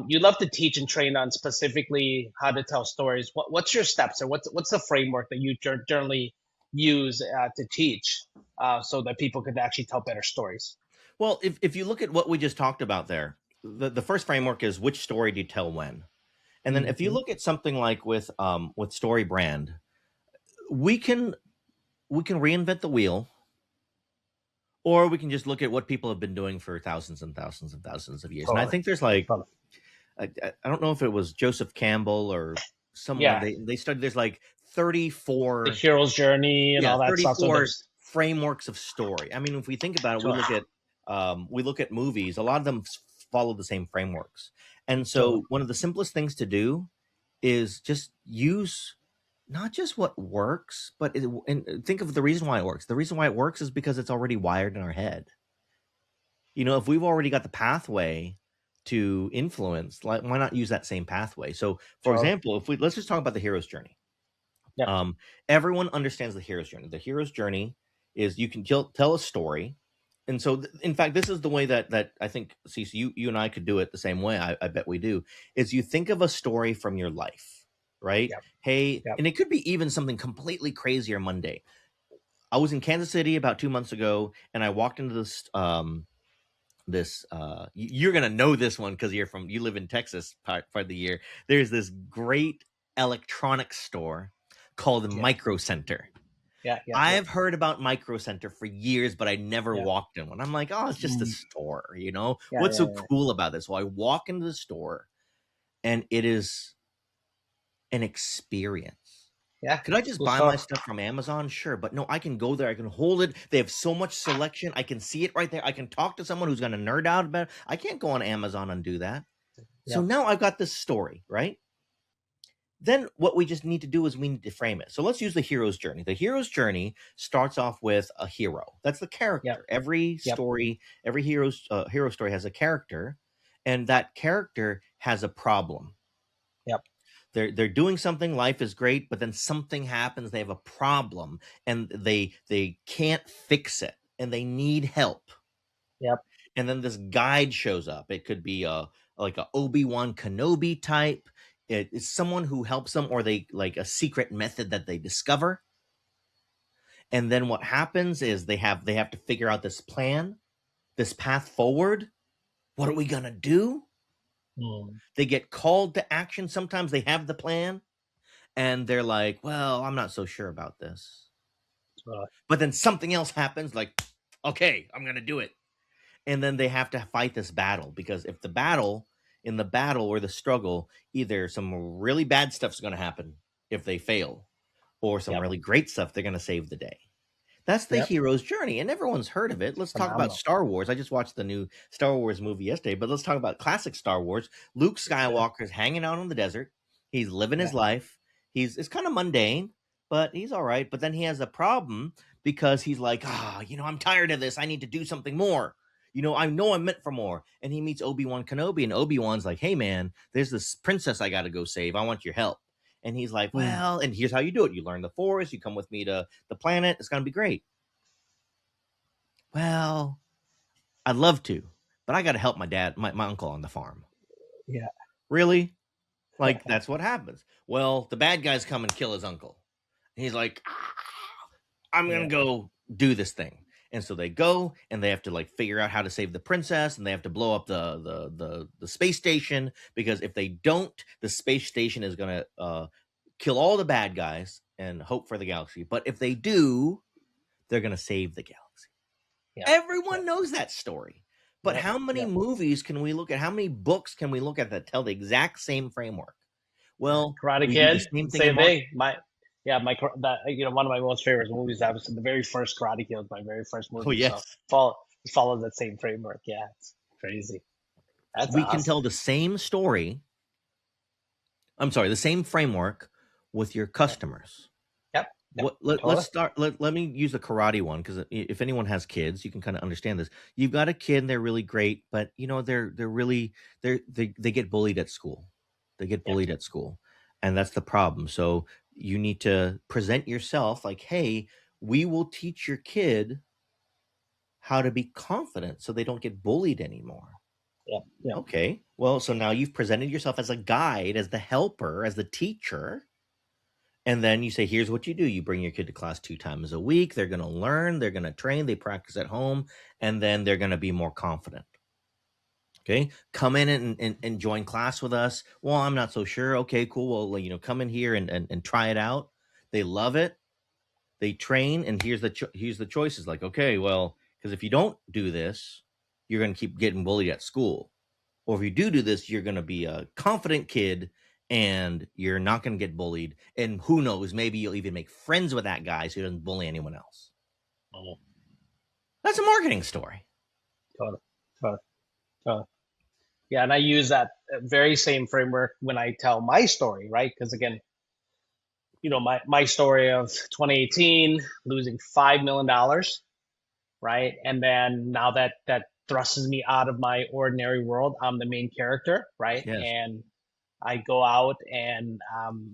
You love to teach and train on specifically how to tell stories. What's your steps, or what's the framework that you generally use to teach, so that people can actually tell better stories? Well, if you look at what we just talked about there, the first framework is which story do you tell when? And then if you Hmm. look at something like with story brand, we can reinvent the wheel, or we can just look at what people have been doing for thousands and thousands and thousands of years. And I Totally, think there's like totally. I don't know if it was Joseph Campbell or someone, Yeah, they studied, there's like the 34, hero's journey and yeah, all that stuff. So 34 there's frameworks of story. I mean, if we think about it, totally, we look at movies, a lot of them follow the same frameworks. And totally, so one of the simplest things to do is just use not just what works, but and think of the reason why it works. The reason why it works is because it's already wired in our head. If we've already got the pathway to influence, like, why not use that same pathway? So, for totally. example, if we let's just talk about the hero's journey. Yep, Everyone understands the hero's journey. The hero's journey is you can tell a story, and so in fact, this is the way that I think, Cece, you and I could do it the same way. I bet we do. Is you think of a story from your life, right? yep, Hey, yep, and it could be even something completely crazy or mundane. I was in Kansas City about 2 months ago, and I walked into this you're gonna know this one because you live in Texas part of the year. There's this great electronics store called yep, Micro Center. Yeah. Yeah. Yeah. I've heard about Micro Center for years, but I never Yeah. walked in one. I'm like, oh, it's just a Mm. store, you know? Yeah. What's so Yeah. cool about this? Well, I walk into the store and it is an experience. Yeah. Could I It's a just cool buy my store. stuff from Amazon? Sure, but no, I can go there. I can hold it. They have so much selection. I can see it right there. I can talk to someone who's going to nerd out about it. I can't go on Amazon and do that. So Yep. now I've got this story, right? Then what we just need to do is we need to frame it. So let's use the hero's journey. The hero's journey starts off with a hero. That's the Yep. character. Every Yep. story, every hero story has a character, and that character has a problem. Yep. They're doing something, life is great, but then something happens, they have a problem, and they can't fix it, and they need help. Yep. And then this guide shows up. It could be a like a Obi-Wan Kenobi type. It's someone who helps them, or they like a secret method that they discover. And then what happens is they have to figure out this plan, this path forward. What are we gonna do? Mm. They get called to action. Sometimes they have the plan and they're like, well, I'm not so sure about this. Uh, But then something else happens, like, okay, I'm gonna do it. And then they have to fight this battle, because if in the battle or the struggle, either some really bad stuff's gonna happen if they fail, or some yep. really great stuff, they're gonna save the day. That's the Yep. hero's journey, and everyone's heard of it. Let's talk about Phenomenal. Star Wars. I just watched the new Star Wars movie yesterday, but let's talk about classic Star Wars. Luke Yeah. Skywalker's hanging out in the desert. He's living Yeah. his life. It's kind of mundane, but he's all right. But then he has a problem because he's like, I'm tired of this. I need to do something more. I know I'm meant for more. And he meets Obi-Wan Kenobi, and Obi-Wan's like, hey man, there's this princess I got to go save. I want your help. And he's like, Mm. well, and here's how you do it. You learn the Force. You come with me to the planet. It's gonna be great. Well, I'd love to, but I got to help my uncle on the farm. Yeah. Really? Like, that's what happens. Well, the bad guys come and kill his uncle. And he's like, I'm going Yeah. to go do this thing. And so they go and they have to like figure out how to save the princess, and they have to blow up the space station, because if they don't, the space station is going to kill all the bad guys and hope for the galaxy. But if they do, they're going to save the galaxy. Yep. Everyone Yep. knows that story. But Yep. how many Yep. movies can we look at? How many books can we look at that tell the exact same framework? Well, Karate we do the Kid, same thing in same marketing. thing. One of my most favorite movies. That was the very first Karate Kid was my very first Oh, movie. So yes. follow that same framework. Yeah, it's crazy. That's We can awesome. tell the same story. I'm sorry, the same framework with your Yep. customers. Yep. Yep. Let's Totally. start. Let me use the karate one, because if anyone has kids, you can kind of understand this. You've got a kid and they're really great, but they're really they get bullied at school. They get Yep. bullied at school, and that's the problem. So you need to present yourself like, hey, we will teach your kid how to be confident so they don't get bullied anymore. Yep. Yep. Okay, well, so now you've presented yourself as a guide, as the helper, as the teacher. And then you say, here's what you do. You bring your kid to class 2 times a week. They're going to learn. They're going to train. They practice at home. And then they're going to be more confident. Okay. Come in and join class with us. Well, I'm not so sure. Okay, cool. Well, come in here and try it out. They love it. They train. And here's the choices. Like, okay, well, because if you don't do this, you're going to keep getting bullied at school. Or if you do this, you're going to be a confident kid and you're not going to get bullied. And who knows, maybe you'll even make friends with that guy so he doesn't bully anyone else. Mhm. That's a marketing story. Totally. Totally. Totally. Yeah, and I use that very same framework when I tell my story, right? Because again, my story of 2018 losing $5 million, right? And then now that thrusts me out of my ordinary world. I'm the main character, right? Yes. And I go out and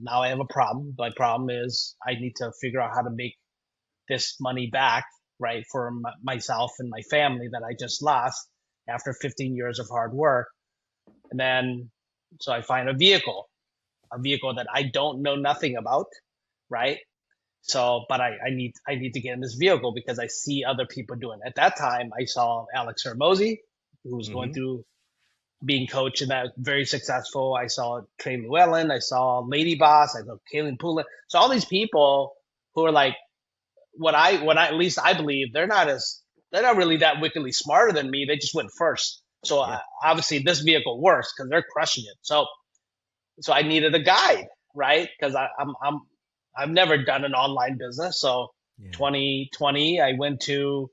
now I have a problem. My problem is I need to figure out how to make this money back, right, for myself and my family that I just lost after 15 years of hard work. And then, so I find a vehicle that I don't know nothing about, right? So, but I need to get in this vehicle because I see other people doing it. At that time, I saw Alex Hermosi, who was going Mm-hmm. through being coached and that very successful. I saw Trey Llewellyn, I saw Lady Boss, I saw Kaylin Poulin. So all these people who are like what I at least I believe they're not really that wickedly smarter than me. They just went first. So Yeah. obviously this vehicle works because they're crushing it. So I needed a guide, right? Because I've never done an online business. So Yeah. 2020, I went to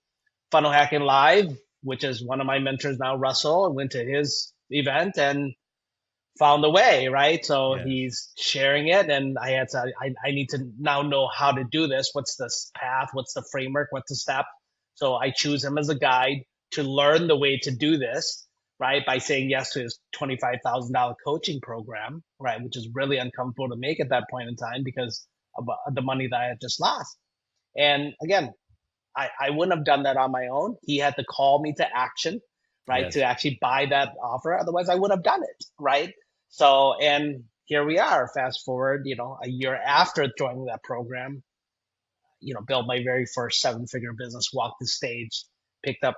Funnel Hacking Live, which is one of my mentors now, Russell. I went to his event and found a way, right? So Yes. he's sharing it, and I need to now know how to do this. What's this path? What's the framework? What's the step? So I choose him as a guide to learn the way to do this, right? By saying yes to his $25,000 coaching program, right? Which is really uncomfortable to make at that point in time because of the money that I had just lost. And again, I wouldn't have done that on my own. He had to call me to action, right? To Yes. actually buy that offer. Otherwise, I would have done it, right? So, and here we are. Fast forward, a year after joining that program, built my very first seven-figure business, walked the stage, picked up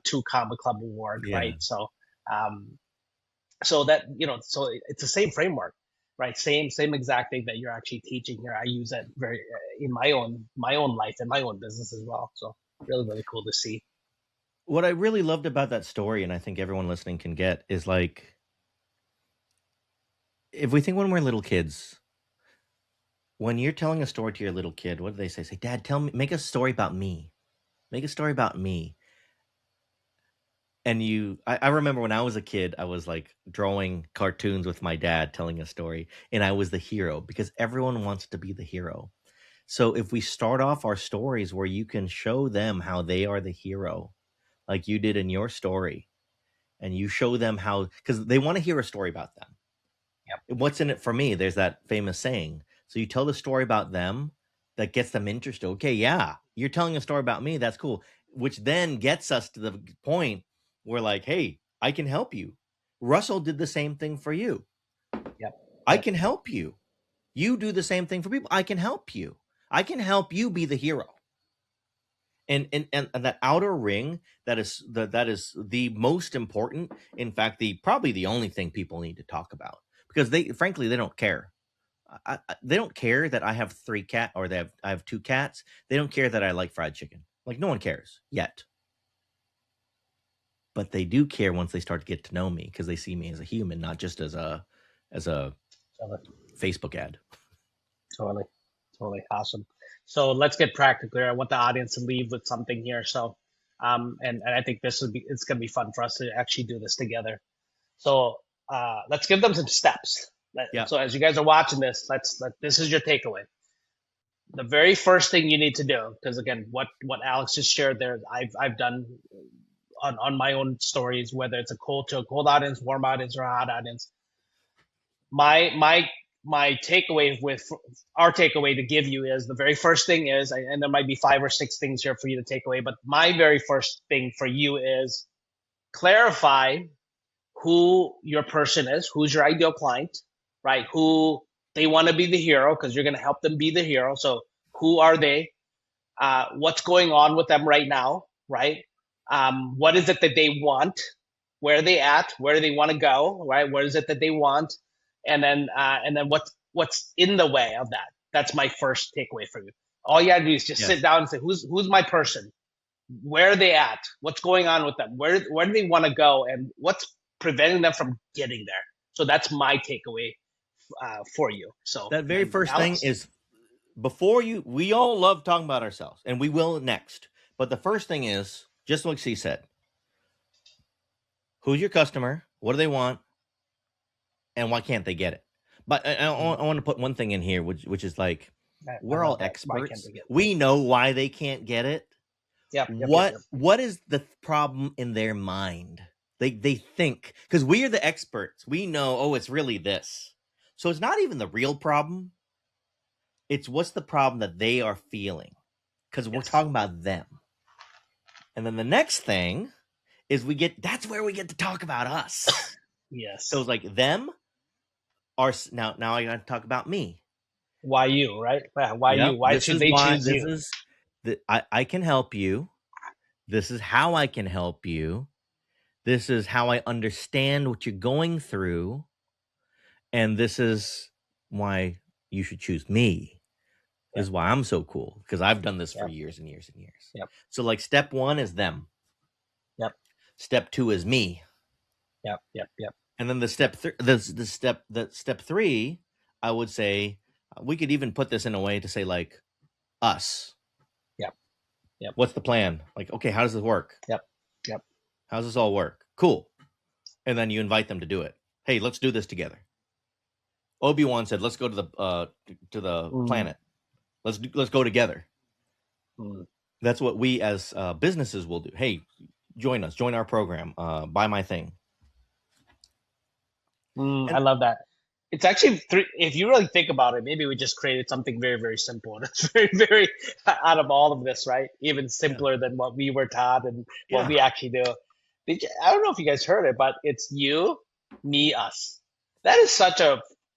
two Comma Club award, right? Yeah. Um, so that so it's the same framework, right? Same exact thing that you're actually teaching here. I use that very in my own life and my own business as well. So really cool to see. What I really loved about that story, and I think everyone listening can get, is like, if we think when we're little kids, when you're telling a story to your little kid, what do they say? Say, Dad, tell me, make a story about me. Make a story about me. And I remember when I was a kid, I was like drawing cartoons with my dad, telling a story, and I was the hero because everyone wants to be the hero. So if we start off our stories where you can show them how they are the hero, like you did in your story, and you show them how, because they want to hear a story about them. Yep, What's in it for me? There's that famous saying. So you tell the story about them that gets them interested. Okay, yeah, you're telling a story about me. That's cool. Which then gets us to the point where, like, hey, I can help you. Russell did the same thing for you. yep, I yep, can help you. You do the same thing for people. I can help you. I can help you be the hero. And that outer ring, that is the most important, in fact, the probably the only thing people need to talk about, because they frankly they don't care. They don't care that I have I have two cats. They don't care that I like fried chicken. Like, no one cares yet, but they do care once they start to get to know me, because they see me as a human, not just as a totally, Facebook ad. totally, totally awesome. So let's get practical here. I want the audience to leave with something here. So, and I think it's gonna be fun for us to actually do this together. So let's give them some steps. Yeah. So as you guys are watching this, this is your takeaway. The very first thing you need to do, because again, what Alex just shared there, I've done on my own stories, whether it's a cold audience, warm audience, or a hot audience. My takeaway with our takeaway to give you is the very first thing is, and there might be five or six things here for you to take away, but my very first thing for you is clarify who your person is, who's your ideal client, right? Who they want to be the hero because you're going to help them be the hero. So who are they? What's going on with them right now, right? What is it that they want? Where are they at? Where do they want to go, right? What is it that they want? And then what's in the way of that? That's my first takeaway for you. All you gotta do is just sit Yes. down and say, who's my person? Where are they at? What's going on with them? Where do they want to go? And what's preventing them from getting there? So that's my takeaway for you. So, That very and first thing Alex, is, before you, we all love talking about ourselves, and we will next. But the first thing is, just like she said, who's your customer? What do they want? And why can't they get it? But I want to put one thing in here, which is like, I we're all love that. Why can't experts. they get? We know why they can't get it. Yep. What is the problem in their mind? They think, because we are the experts. We know, oh, it's really this. So it's not even the real problem. It's what's the problem that they are feeling, because we're Yes, talking about them. And then the next thing is, that's where we get to talk about us. So yes. it's like, them are now I got to talk about me. Why you, right? Why Yep. you? Why should they choose This you? is I can help you. This is how I can help you. This is how I understand what you're going through. And this is why you should choose me. Yep. is why I'm so cool, because I've done this for Yep. years and years and years. Yep. So like step 1 is them. Yep. Step 2 is me. Yep. Yep. Yep. And then Yep. the step 3, I would say, we could even put this in a way to say like us. Yep. Yep. What's the plan? Like, okay, how does this work? Yep. Yep. How does this all work? Cool. And then you invite them to do it. Hey, let's do this together. Obi-Wan said, "Let's go to the planet. Let's go together." That's what we as businesses will do. Hey, join us. Join our program. Buy my thing. I love that. It's actually if you really think about it, maybe we just created something very, very simple. And it's very, very out of all of this, right? Even simpler than what we were taught and what we actually do. I don't know if you guys heard it, but it's you, me, us. That is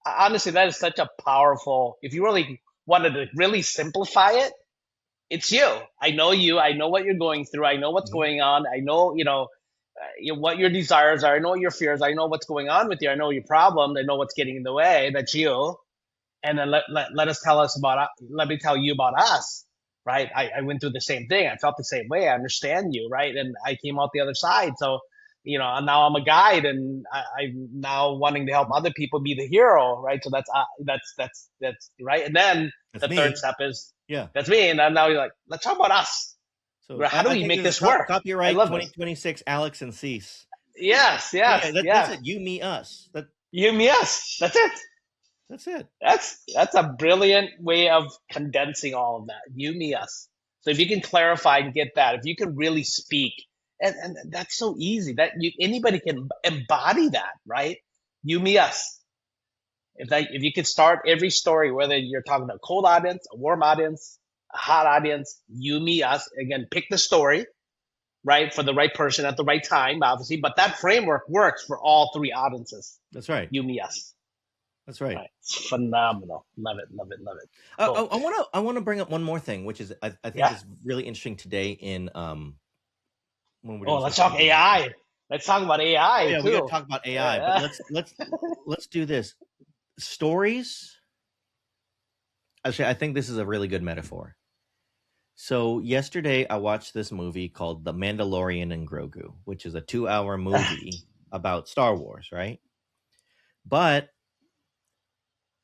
honestly, that is such a powerful, if you really wanted to really simplify it, it's you. I know you. I know what you're going through. I know what's going on. I know, what your desires are. I know what your fears. I know what's going on with you. I know your problems. I know what's getting in the way. That's you. And then let me tell you about us, right? I went through the same thing. I felt the same way. I understand you, right? And I came out the other side. So, and now I'm a guide, and I'm now wanting to help other people be the hero, right? So that's right. And then That's the me. third step is Yeah. that's me. And then now you're like, let's talk about us. So How do we make this work? Copyright I love 2026, Alex and Cease. Yes, That's it. You, me, us. You, me, us. That's it. That's it. That's a brilliant way of condensing all of that. You, me, us. So if you can clarify and get that, if you can really speak, and that's so easy that anybody can embody that, right? You, me, us. If you could start every story, whether you're talking about a cold audience, a warm audience, a hot audience, you, me, us. Again, pick the story, right, for the right person at the right time, obviously. But that framework works for all three audiences. That's right. You, me, us. That's right. It's phenomenal. Love it. Love it. Love it. Cool. I want to bring up one more thing, which is I think is really interesting today in when we're let's talk AI. Let's talk about AI. Yeah, we got to talk about AI. Yeah. But let's do this. Stories. Actually, I think this is a really good metaphor. So yesterday I watched this movie called The Mandalorian and Grogu, which is a 2-hour movie about Star Wars, right? But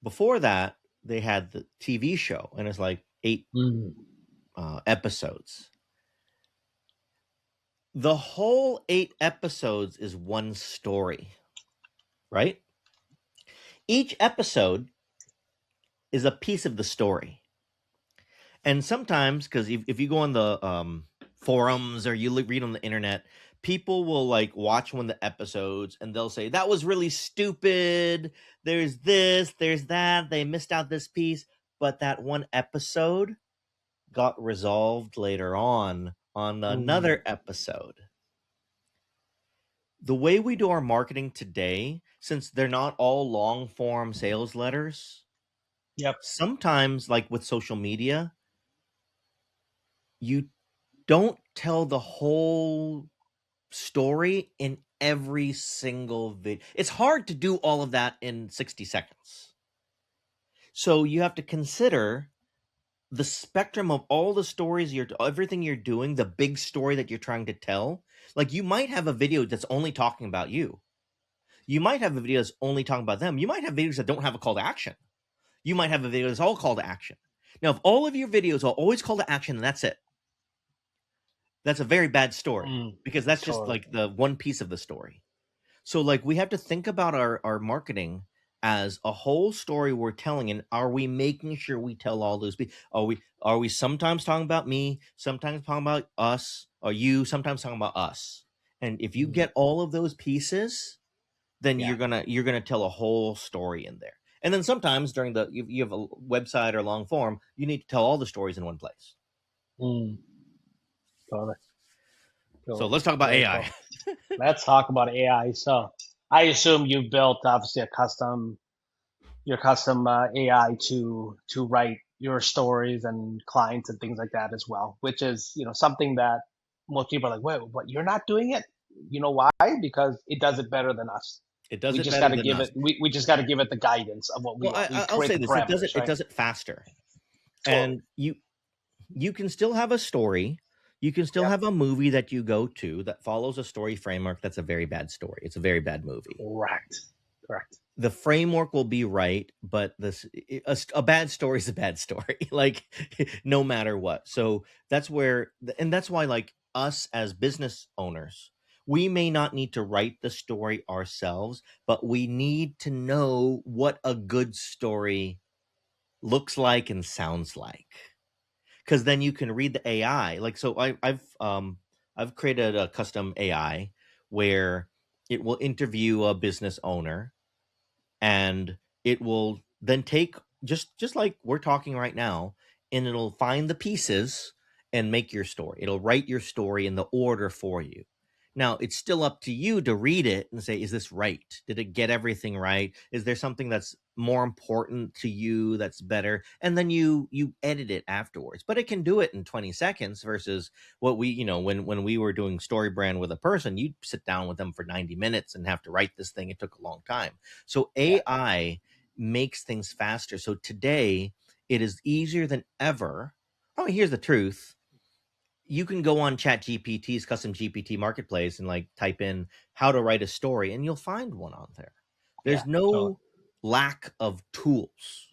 before that, they had the TV show, and it's like 8 episodes. The whole 8 episodes is one story, right? Each episode is a piece of the story. And sometimes, because if you go on the forums or you read on the internet, people will like watch one of the episodes and they'll say, that was really stupid. There's this, there's that. They missed out this piece. But that one episode got resolved later on another episode. The way we do our marketing today, since they're not all long form sales letters, sometimes like with social media, you don't tell the whole story in every single video. It's hard to do all of that in 60 seconds. So you have to consider the spectrum of all the stories everything you're doing, the big story that you're trying to tell. Like you might have a video that's only talking about you. You might have a video that's only talking about them. You might have videos that don't have a call to action. You might have a video that's all call to action. Now, if all of your videos are always call to action, then that's it. That's a very bad story because that's just like the one piece of the story. So like we have to think about our marketing as a whole story we're telling, and are we making sure we tell all those people? Are we sometimes talking about me, sometimes talking about us, or you, sometimes talking about us? And if you get all of those pieces, then you're gonna tell a whole story in there. And then sometimes during you have a website or long form, you need to tell all the stories in one place. So let's talk about AI. Cool. Let's talk about AI. So I assume you built obviously your custom AI to write your stories and clients and things like that as well, which is something that most people are like, wait, what? You're not doing it? You know why? Because it does it better than us. It does we it just better than us. We just got to give it the guidance of what we want. I'll say this: it does it faster. Totally. And you can still have a story. You can still Yep. have a movie that you go to that follows a story framework. That's a very bad story. It's a very bad movie. Correct. Correct. The framework will be right, but a bad story is a bad story, like no matter what. So that's where, and that's why, like us as business owners, we may not need to write the story ourselves, but we need to know what a good story looks like and sounds like, because then you can read the AI. Like, so I've created a custom AI where it will interview a business owner, and it will then take, just like we're talking right now, and it'll find the pieces and make your story. It'll write your story in the order for you. Now it's still up to you to read it and say, is this right? Did it get everything right? Is there something that's more important to you that's better? And then you edit it afterwards. But it can do it in 20 seconds versus what we, when we were doing story brand with a person, you'd sit down with them for 90 minutes and have to write this thing. It took a long time. So Yeah. AI makes things faster. So today it is easier than ever. Oh, here's the truth. You can go on Chat GPT's custom GPT marketplace and like type in how to write a story, and you'll find one on there. Yeah. There's Totally. no lack of tools.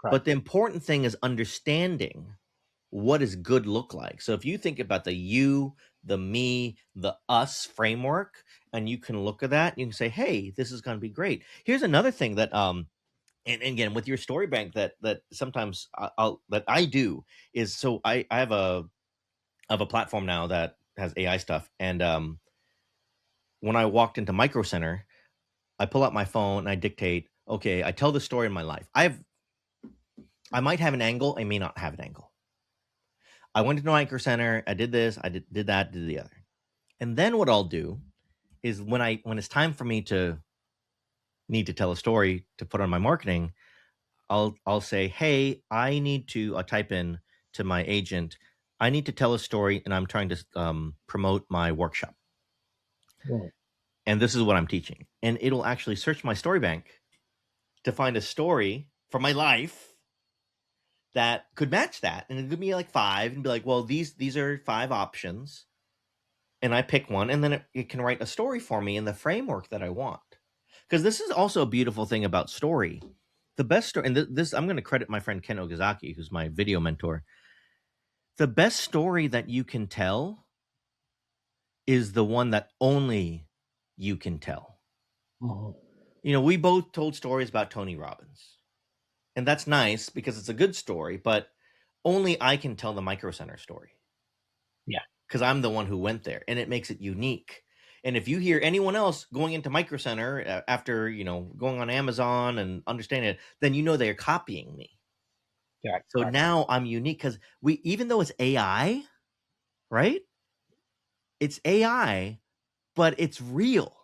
But Correct. the important thing is understanding what does good look like. So if you think about the you, the me, the us framework, and you can look at that, you can say, hey, this is going to be great. Here's another thing that and again with your story bank that sometimes I'll that I do is, so I have a platform now that has AI stuff. And when I walked into Micro Center, I pull out my phone and I dictate, okay, I tell the story of my life. I might have an angle, I may not have an angle. I went to Micro Center, I did this, I did that, did the other. And then what I'll do is when it's time for me to need to tell a story to put on my marketing, I'll say, hey, I'll type in to my agent, I need to tell a story and I'm trying to promote my workshop. Mm. And this is what I'm teaching. And it'll actually search my story bank to find a story from my life that could match that. And it'll give me like five and be like, well, these are five options. And I pick one, and then it can write a story for me in the framework that I want. Because this is also a beautiful thing about story. The best story, and this I'm going to credit my friend Ken Ogazaki, who's my video mentor. The best story that you can tell is the one that only you can tell. Mhm. We both told stories about Tony Robbins. And that's nice because it's a good story, but only I can tell the Micro Center story Yeah. because I'm the one who went there, and it makes it unique. And if you hear anyone else going into Micro Center after, going on Amazon and understanding it, then they're copying me. Yeah. So Correct. now I'm unique because even though it's AI, right? It's AI, but it's real.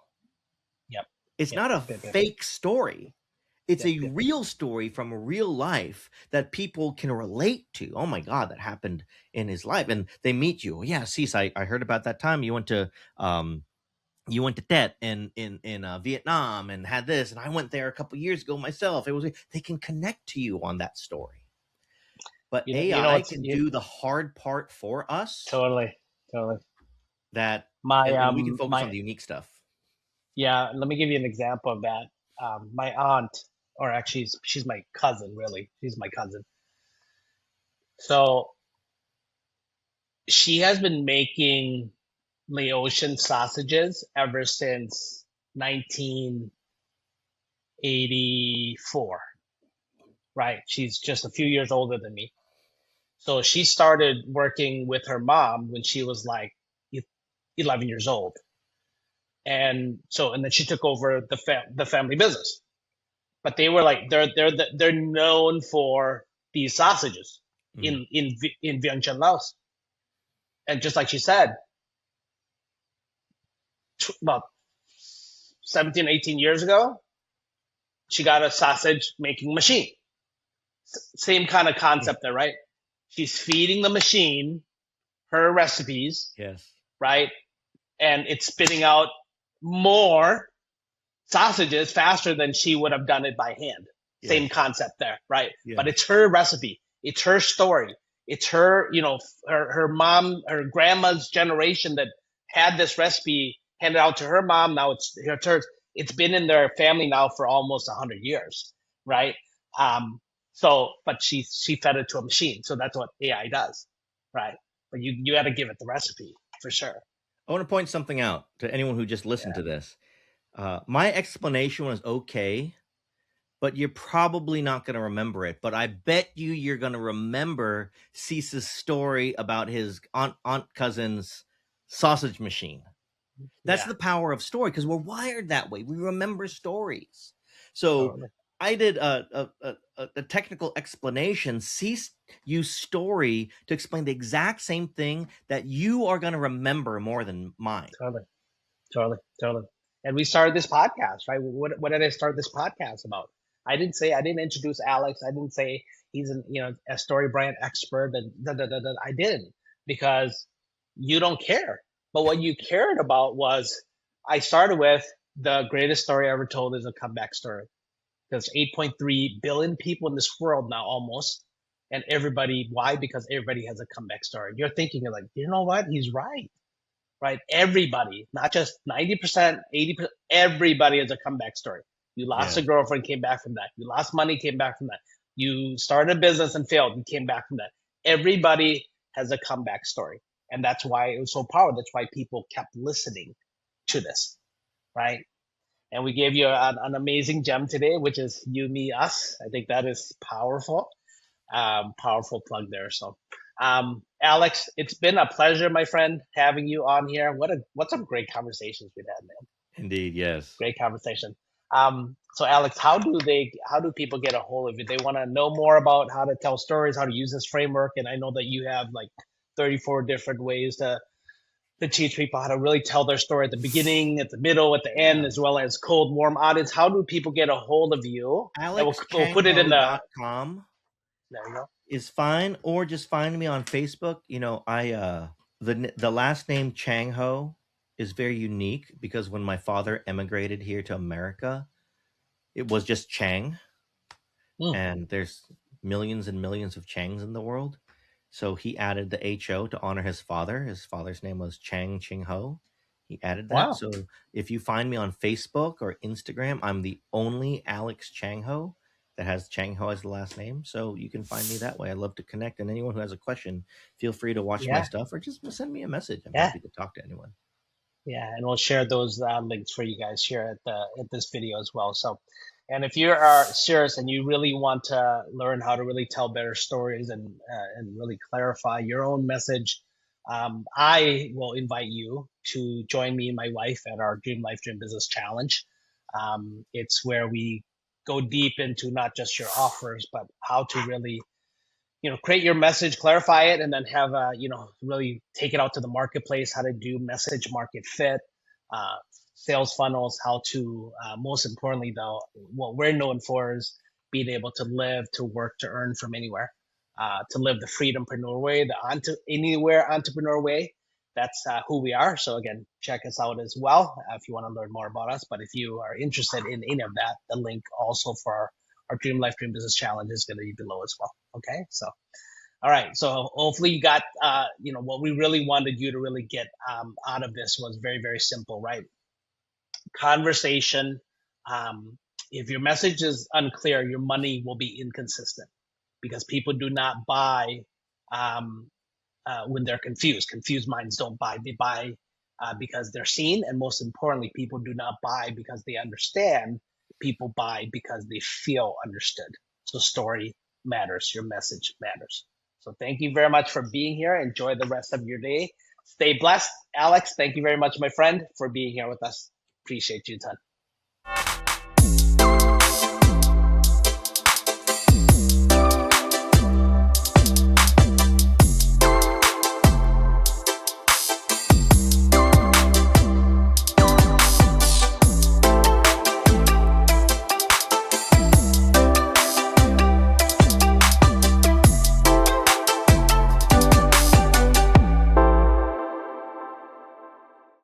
Yep. It's Yep. not a Yep. Yep. Yep. fake story. It's Yep. a Yep. real story from real life that people can relate to. Oh my God, that happened in his life. And they meet you. Yeah, Cease, I heard about that time you went to Tet in Vietnam and had this, and I went there a couple years ago myself. They can connect to you on that story. But AI It's can do the hard part for us, totally, totally. that My and we can focus on my the unique stuff. Yeah. Let me give you an example of that. My aunt, or actually, she's my cousin. Really, she's my cousin. So she has been making Laotian sausages ever since 1984. Right? She's just a few years older than me. So she started working with her mom when she was like 11 years old. And then she took over the family business. But they were like they're known for these sausages Mhm. in Vientiane, Laos. And just like she said, about 17, 18 years ago, she got a sausage making machine. Same kind of concept there, right? She's feeding the machine her recipes, Yes. right? And it's spitting out more sausages faster than she would have done it by hand. Same Yes. concept there, right? But Yes. it's her recipe. It's her story. It's her, her mom, her grandma's generation that had this recipe handed out to her mom. Now it's hers. It's been in their family now for almost 100 years, right? Um, but she fed it to a machine. So that's what AI does, right? But you got to give it the recipe for sure. I want to point something out to anyone who just listened Yeah, to this. My explanation was okay, but you're probably not going to remember it. But I bet you're going to remember Cease's story about his aunt cousin's sausage machine. That's yeah, the power of story because we're wired that way. We remember stories. So totally. I did a technical explanation. Cease use story to explain the exact same thing that you are going to remember more than mine. Totally. Totally, totally. And we started this podcast, right? What did I start this podcast about? I didn't introduce Alex. I didn't say he's a story brand expert and da, da, da, da. I didn't because you don't care. But what you cared about was I started with the greatest story ever told is a comeback story. There's 8.3 billion people in this world now almost. And everybody, why? Because everybody has a comeback story. You're thinking like, you know what? He's right, right? Everybody, not just 90%, 80%, everybody has a comeback story. You lost a Yes. girlfriend, came back from that. You lost money, came back from that. You started a business and failed, you came back from that. Everybody has a comeback story. And that's why it was so powerful. That's why people kept listening to this, right? And we gave you an amazing gem today, which is you, me, us. I think that is powerful. Powerful plug there. So, Alex, it's been a pleasure, my friend, having you on here. What some great conversations we've had, man. Indeed, yes. Great conversation. So Alex, how do people get a hold of you? They want to know more about how to tell stories, how to use this framework, and I know that you have like 34 different ways to teach people how to really tell their story at the beginning, at the middle, at the end, Yeah. as well as cold, warm audience. How do people get a hold of you? And we'll put it in the. alexchangho.com There you go. is fine, or just find me on Facebook. The last name Changho is very unique because when my father emigrated here to America, it was just Chang, Hmm. and there's millions and millions of Changs in the world. So he added the HO to honor his father. His father's name was Chang Ching Ho. He added that. Wow. So if you find me on Facebook or Instagram, I'm the only Alex Chang Ho that has Chang Ho as the last name. So you can find me that way. I love to connect. And anyone who has a question, feel free to watch my Yeah. stuff or just send me a message. I'm Yeah. happy to talk to anyone. Yeah, and we'll share those links for you guys here at this video as well. So, and if you are serious and you really want to learn how to really tell better stories and really clarify your own message, I will invite you to join me and my wife at our Dream Life Dream Business Challenge. It's where we go deep into not just your offers, but how to really create your message, clarify it, and then have really take it out to the marketplace, how to do message market fit, uh, sales funnels, how to most importantly though, what we're known for is being able to live, to work, to earn from anywhere, to live the freedompreneur way, the anywhere entrepreneur way. That's who we are. So again, check us out as well if you want to learn more about us. But if you are interested in any of that, the link also for our Dream Life Dream Business Challenge is going to be below as well. Okay, so all right, so hopefully you got what we really wanted you to really get out of this was very very simple, right? Conversation. Um, if your message is unclear, your money will be inconsistent because people do not buy um, when they're confused. Confused minds don't buy. They buy because they're seen, and most importantly, people do not buy because they understand. People buy because they feel understood. So story matters. Your message matters. So thank you very much for being here. Enjoy the rest of your day. Stay blessed. Alex, thank you very much, my friend, for being here with us. Appreciate you a ton.